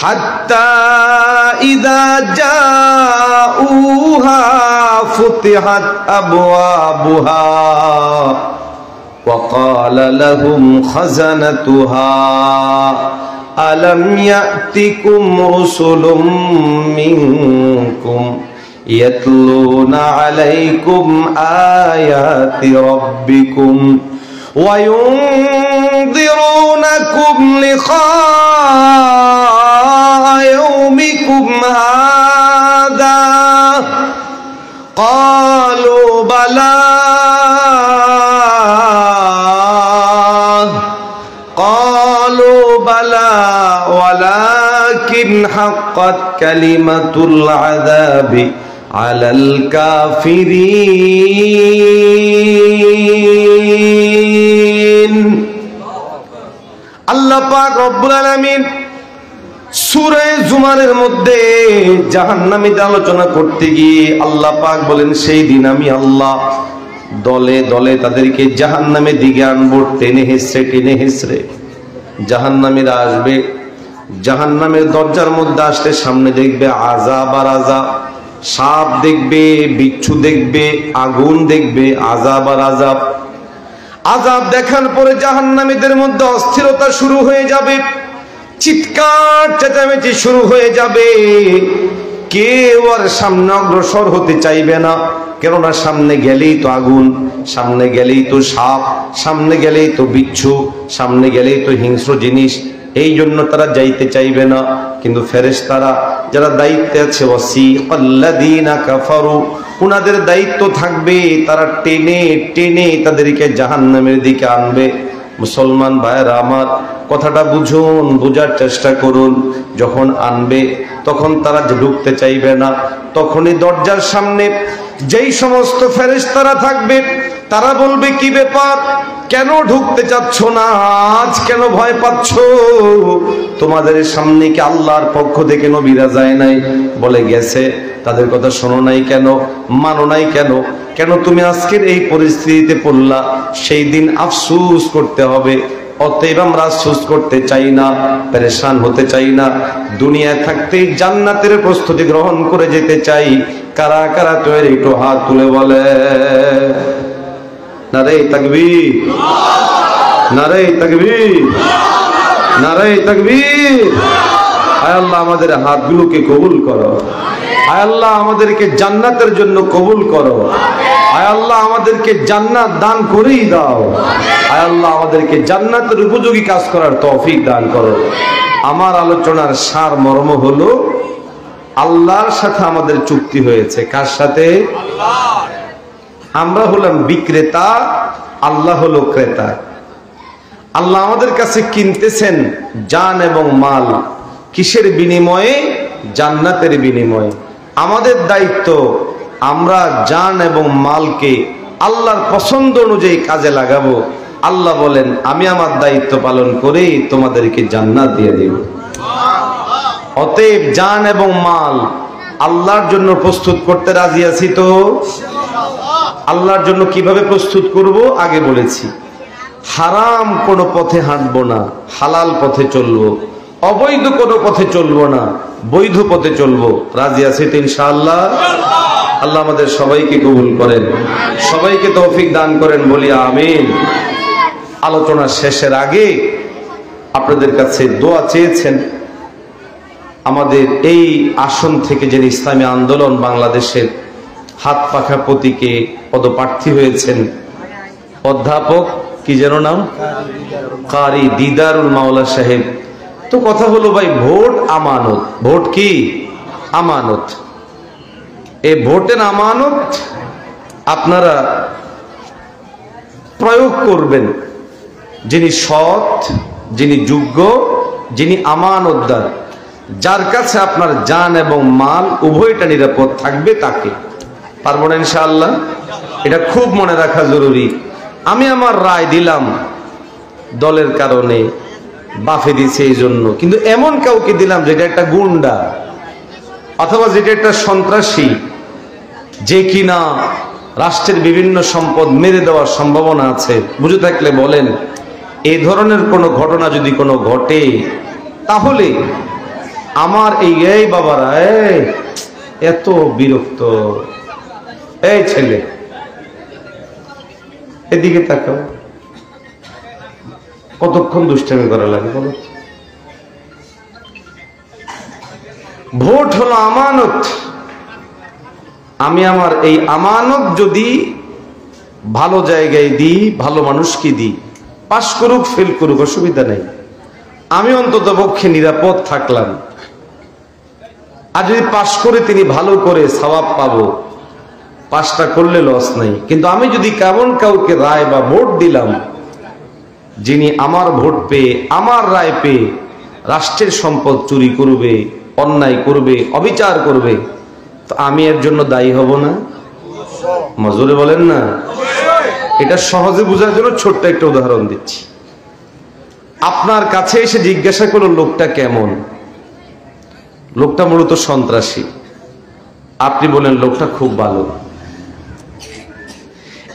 [SPEAKER 1] হাত্তা ইযা জাউহা ফুতিহাত আবওয়াবুহা ওয়া ক্বালা লাহুম খাযানাতুহা আলাম ইয়াতিকুম রুসুলুম মিনকুম ইয়াতলুনা আলাইকুম আয়াতি রাব্বিকুম ওয়া ইউনযিরুনাকুম লিকাআ ইয়াউমিকুম হাযা ক্বালু বালা ولكن حقت كلمة العذاب على الكافرين। আল্লাহ পাক রব্বুল আলামিন সূরা জুমারের মধ্যে জাহান্নামীদের আলোচনা করতে গিয়ে আল্লাহ পাক বলেন, সেই দিন আমি আল্লাহ দলে দলে তাদেরকে জাহান্নামের দিকে আনবো, টেনে হেসড়ে। জাহান্নামীরা আসবে, জাহান্নামের দরজার মধ্যে আসলে সামনে দেখবে আযাব আর আযাব, সাপ দেখবে, বিচ্ছু দেখবে, আগুন দেখবে, আযাব আর আযাব। আযাব দেখার পরে জাহান্নামীদের মধ্যে অস্থিরতা শুরু হয়ে যাবে, চিৎকার চেঁচামেচি শুরু হয়ে যাবে। কেউ আর সামনে অগ্রসর হতে চাইবে না, কেননা সামনে গেলেই তো আগুন, সামনে গেলেই তো সাপ, সামনে গেলেই তো বিচ্ছু, সামনে গেলেই তো হিংস্র জিনিস। এই জন্য তারা যাইতে চাইবে না। কিন্তু ফেরেশতারা যারা দায়িত্বে আছে, ওয়াসিকাল্লাযীনা কাফারু, উনাদের দায়িত্ব থাকবে, তারা টেনে টেনে তাদেরকে জাহান্নামের দিকে আনবে। মুসলমান ভাইয়েরা আমার, কথাটা বুঝুন, বোঝার চেষ্টা করুন। যখন আনবে তখন তারা ঢুকতে চাইবে না। তখনই দরজার সামনে যেই সমস্ত ফেরেশতারা থাকবে, তারা বলবে, কি ব্যাপার, কেন ঢুকতে চাচ্ছ না, আজ কেন ভয় পাচ্ছ? তোমাদের সামনে কি আল্লাহর পক্ষ থেকে নবীরা যায় নাই? বলে গেছে। তাদের কথা শোনো নাই কেন, মানো নাই কেন? কেন তুমি আজকের এই পরিস্থিতিতে পড়লা? সেই দিন আফসোস করতে হবে। অতএব আমরা আফসোস করতে চাই না, পেরেশান হতে চাই না। দুনিয়ায় থাকতেই জান্নাতের প্রস্তুতি গ্রহণ করে যেতে চাই। কারা কারা তৈরি, একটু হাত তুলে বলে নারে তাকবীর, নারে তাকবীর, নারে তাকবীর। আয় আল্লাহ আমাদের হাতগুলোকে কবুল করো। আয় আল্লাহ আমাদেরকে জান্নাতের জন্য কবুল করো। আয় আল্লাহ আমাদেরকে জান্নাত দান করেই দাও। আয় আল্লাহ আমাদেরকে জান্নাতের উপযোগী কাজ করার তৌফিক দান করো। আমার আলোচনার সার মর্ম হলো, আল্লাহর সাথে আমাদের চুক্তি হয়েছে। কার সাথে? আমরা হলাম বিক্রেতা, আল্লাহ হলো ক্রেতা। আল্লাহ আমাদের কাছে কিনতেছেন জান এবং মাল। কিসের বিনিময়ে? জান্নাতের বিনিময়ে। আমাদের দায়িত্ব, আমরা জান এবং মালকে আল্লাহর পছন্দ অনুযায়ী কাজে লাগাবো। আল্লাহ বলেন, আমি আমার দায়িত্ব পালন করে তোমাদেরকে জান্নাত দিয়ে দেব। অতএব জান এবং মাল আল্লাহর জন্য প্রস্তুত করতে রাজি আছি তো? আল্লাহর জন্য কিভাবে প্রস্তুত করব আগে বলেছি। হারাম কোনো পথে হাঁটবো না, হালাল পথে চলবো। অবৈধ কোনো পথে চলবো না, বৈধ পথে চলবো। রাজি আছি তো ইনশাআল্লাহ? আল্লাহ আমাদের সবাইকে কবুল করেন, সবাইকে তৌফিক দান করেন, বলি আমিন। আলোচনা শেষের আগে আপনাদের কাছে দোয়া চেয়েছেন। আমাদের এই আসন থেকে যে ইসলামী আন্দোলন বাংলাদেশের হাত পাখা প্রতীকে পদপ্রার্থী হয়েছেন অধ্যাপক কি যেন নাম, কারি দিদারুল মাওলা সাহেব। তো কথা হলো ভাই, ভোট আমানত। ভোট কি আমানত। এই ভোটের আমানত আপনারা প্রয়োগ করবেন যিনি সৎ, যিনি যোগ্য, যিনি আমানতদার, যার কাছে আপনার জান এবং মাল উভয়টা নিরাপদ থাকবে তাকে। পারবো না ইনশাআল্লাহ? এটা খুব মনে রাখা জরুরি। আমি আমার রায় দিলাম দলের কারণে, বাফে দিছে এই জন্য, কিন্তু এমন কাউকে দিলাম যেটা একটা গুন্ডা অথবা যেটা একটা সন্ত্রাসী, যে কিনা রাষ্ট্রের বিভিন্ন সম্পদ মেরে দেওয়ার সম্ভাবনা আছে, বুঝে থাকলে বলেন এই ধরনের কোনো ঘটনা যদি কোনো ঘটে, তাহলে আমার এই বাবারা এত বিরক্ত। এই ছেলে এদিকে তাকাও, কতক্ষণ দুষ্টামি করা লাগে বলো? ভোট হলো আমানত। আমি আমার এই আমানত যদি ভালো জায়গায় দিই, ভালো মানুষকে দিই, পাস করুক ফেল করুক অসুবিধা নেই, আমি অন্তত পক্ষে নিরাপদ থাকলাম। আর যদি পাস করে তিনি ভালো করে সওয়াব পাবো, পাসটা করলে লস নাই। কিন্তু আমি যদি কেমন কাউকে রায় বা ভোট দিলাম, যিনি আমার ভোট পেয়ে, আমার রায় পেয়ে রাষ্ট্রের সম্পদ চুরি করবে, অন্যায় করবে, অবিচার করবে, তো আমি এর জন্য দায়ী হব না? মজুরে বলেন না? এটা সহজে বোঝার জন্য ছোট্ট একটা উদাহরণ দিচ্ছি। আপনার কাছে এসে জিজ্ঞাসা করলো লোকটা কেমন, লোকটা মূলত সন্ত্রাসী, আপনি বলেন লোকটা খুব ভালো।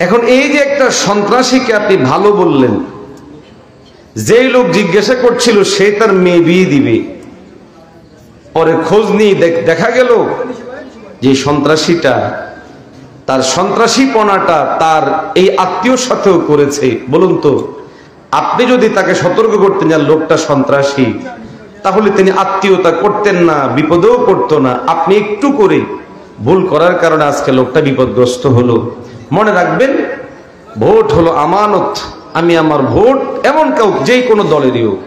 [SPEAKER 1] এখন এই যে একটা সন্ত্রাসীকে আপনি ভালো বললেন, যেই লোক জিজ্ঞাসা করছিল সে তার মেয়ে বিয়ে দিবে, পরে খোঁজ নিয়ে দেখা গেল যে সন্ত্রাসীটা তার সন্ত্রাসীপনাটা তার এই আত্মীয়র সাথেও করেছে। বলুন তো, আপনি যদি তাকে সতর্ক করতেন যে লোকটা সন্ত্রাসী, তাহলে তিনি আত্মীয়তা করতেন না, বিপদেও পড়তো না। আপনি একটু করে ভুল করার কারণে আজকে লোকটা বিপদগ্রস্ত হলো। মনে রাখবেন, ভোট হলো আমানত। আমি আমার ভোট এমন কাউকে, যেই কোনো দলেরই হোক,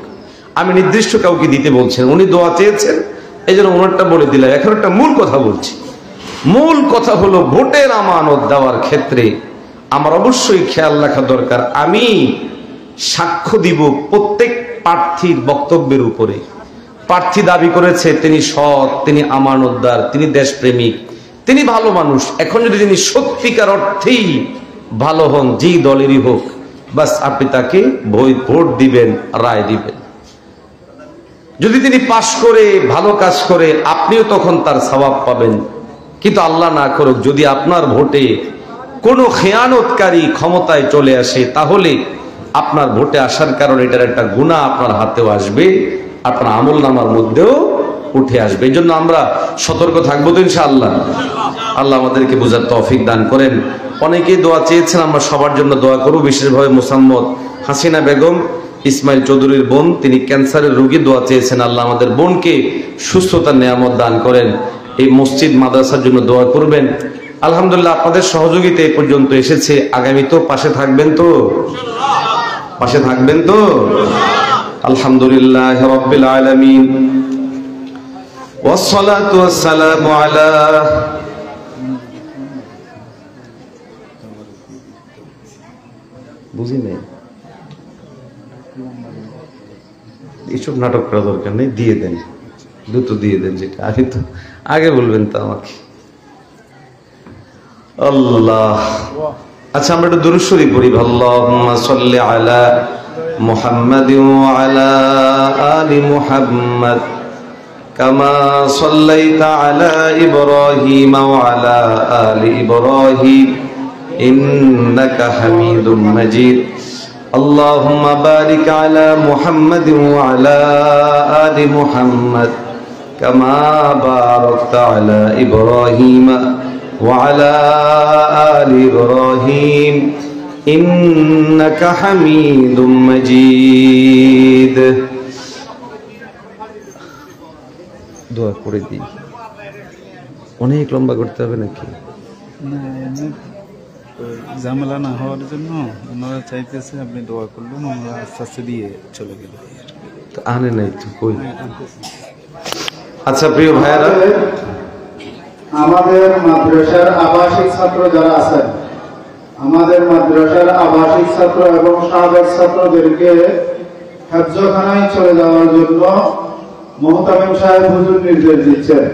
[SPEAKER 1] আমি নির্দিষ্ট কাউকে দিতে বলছেন, উনি দোয়া চেয়েছেন এই জন্য ওনারটা বলে দিলাম। এখন একটা মূল কথা বলছি। মূল কথা হলো ভোটের আমানত দেওয়ার ক্ষেত্রে আমার অবশ্যই খেয়াল রাখা দরকার, আমি সাক্ষ্য দিব প্রত্যেক প্রার্থীর বক্তব্যের উপরে। প্রার্থী দাবি করেছে তিনি সৎ, তিনি আমানতদার, তিনি দেশপ্রেমিক, তিনি ভালো মানুষ। এখন যদি তিনি সত্যিকার অর্থেই ভালো হন, যেই দলেরই হোক, বাস আপনি তাকে ভোট দিবেন, রায় দিবেন। যদি তিনি পাশ করে ভালো কাজ করে, আপনিও তখন তার সওয়াব পাবেন। কিন্তু আল্লাহ না করুক, যদি আপনার ভোটে কোনো খেয়ানতকারী ক্ষমতায় চলে আসে, তাহলে আপনার ভোটে আসার কারণে এটার একটা গুনাহ আপনার হাতেও আসবে, আপনার আমলনামার মধ্যেও উঠে আসবে। এই জন্য আমরা সতর্ক থাকবো তো ইনশাআল্লাহ। আল্লাহ আমাদেরকে বোঝার তৌফিক দান করেন। অনেকেই দোয়া চেয়েছেন, আমরা সবার জন্য দোয়া করব। বিশেষভাবে মোসাম্মদ হাসিনা বেগম, ইসমাইল চৌধুরীর বোন, তিনি ক্যান্সারের রোগী, দোয়া চেয়েছেন আল্লাহ আমাদের বোনকে সুস্থতার নেয়ামত দান করেন। এই মসজিদ মাদ্রাসার জন্য দোয়া করবেন। আলহামদুলিল্লাহ, আপনাদের সহযোগিতা এই পর্যন্ত এসেছে। আগামী তো পাশে থাকবেন তো? পাশে থাকবেন তো? আলহামদুলিল্লাহ রাব্বিল আলামিন, ওয়াসসালাতু ওয়াসসালামু আলা বুঝি নেই, এইসব নাটক করা দরকার নেই, দিয়ে দেন, দ্রুত দিয়ে দেন। যেটা আমি তো আগে বলবেন তো আমাকে। আল্লাহ, আচ্ছা আমরা একটু দুরূদ শরীফ পড়ি। আল্লাহুম্মা সাল্লি আলা মুহাম্মাদিন ওয়া আলা আলি মুহাম্মাদ কামা সাল্লাইতা আলা ইব্রাহিম ওয়া আলা আলি ইব্রাহিম ইন্নাকা হামিদুম মাজিদ। আল্লাহুম্মা বারিক আলা মুহাম্মাদিন ওয়া আলা আলি মুহাম্মাদ কামা বারাকতা আলা ইব্রাহিম ওয়া আলা আলি ইব্রাহিম ইন্নাকা হামিদুম মাজিদ। দোয়া করে দিই, অনেক লম্বা করতে হবে নাকি?
[SPEAKER 2] না এমনি ঝামেলা না হওয়ার জন্য ওনারা চাইতেছে আপনি দোয়া করলেন, ওনারা আস্তে আস্তে দিয়ে চলে গেল।
[SPEAKER 1] আনে নাই তো কই। আচ্ছা প্রিয় ভাইয়েরা,
[SPEAKER 3] আমাদের মাদ্রাসার আবাসিক ছাত্র যারা আছেন, আমাদের মাদ্রাসার আবাসিক ছাত্র এবং সাবেক ছাত্রদেরকে হেফজখানায় চলে যাওয়ার জন্য মোহতামিম সাহেব হুজুর নির্দেশ দিচ্ছেন।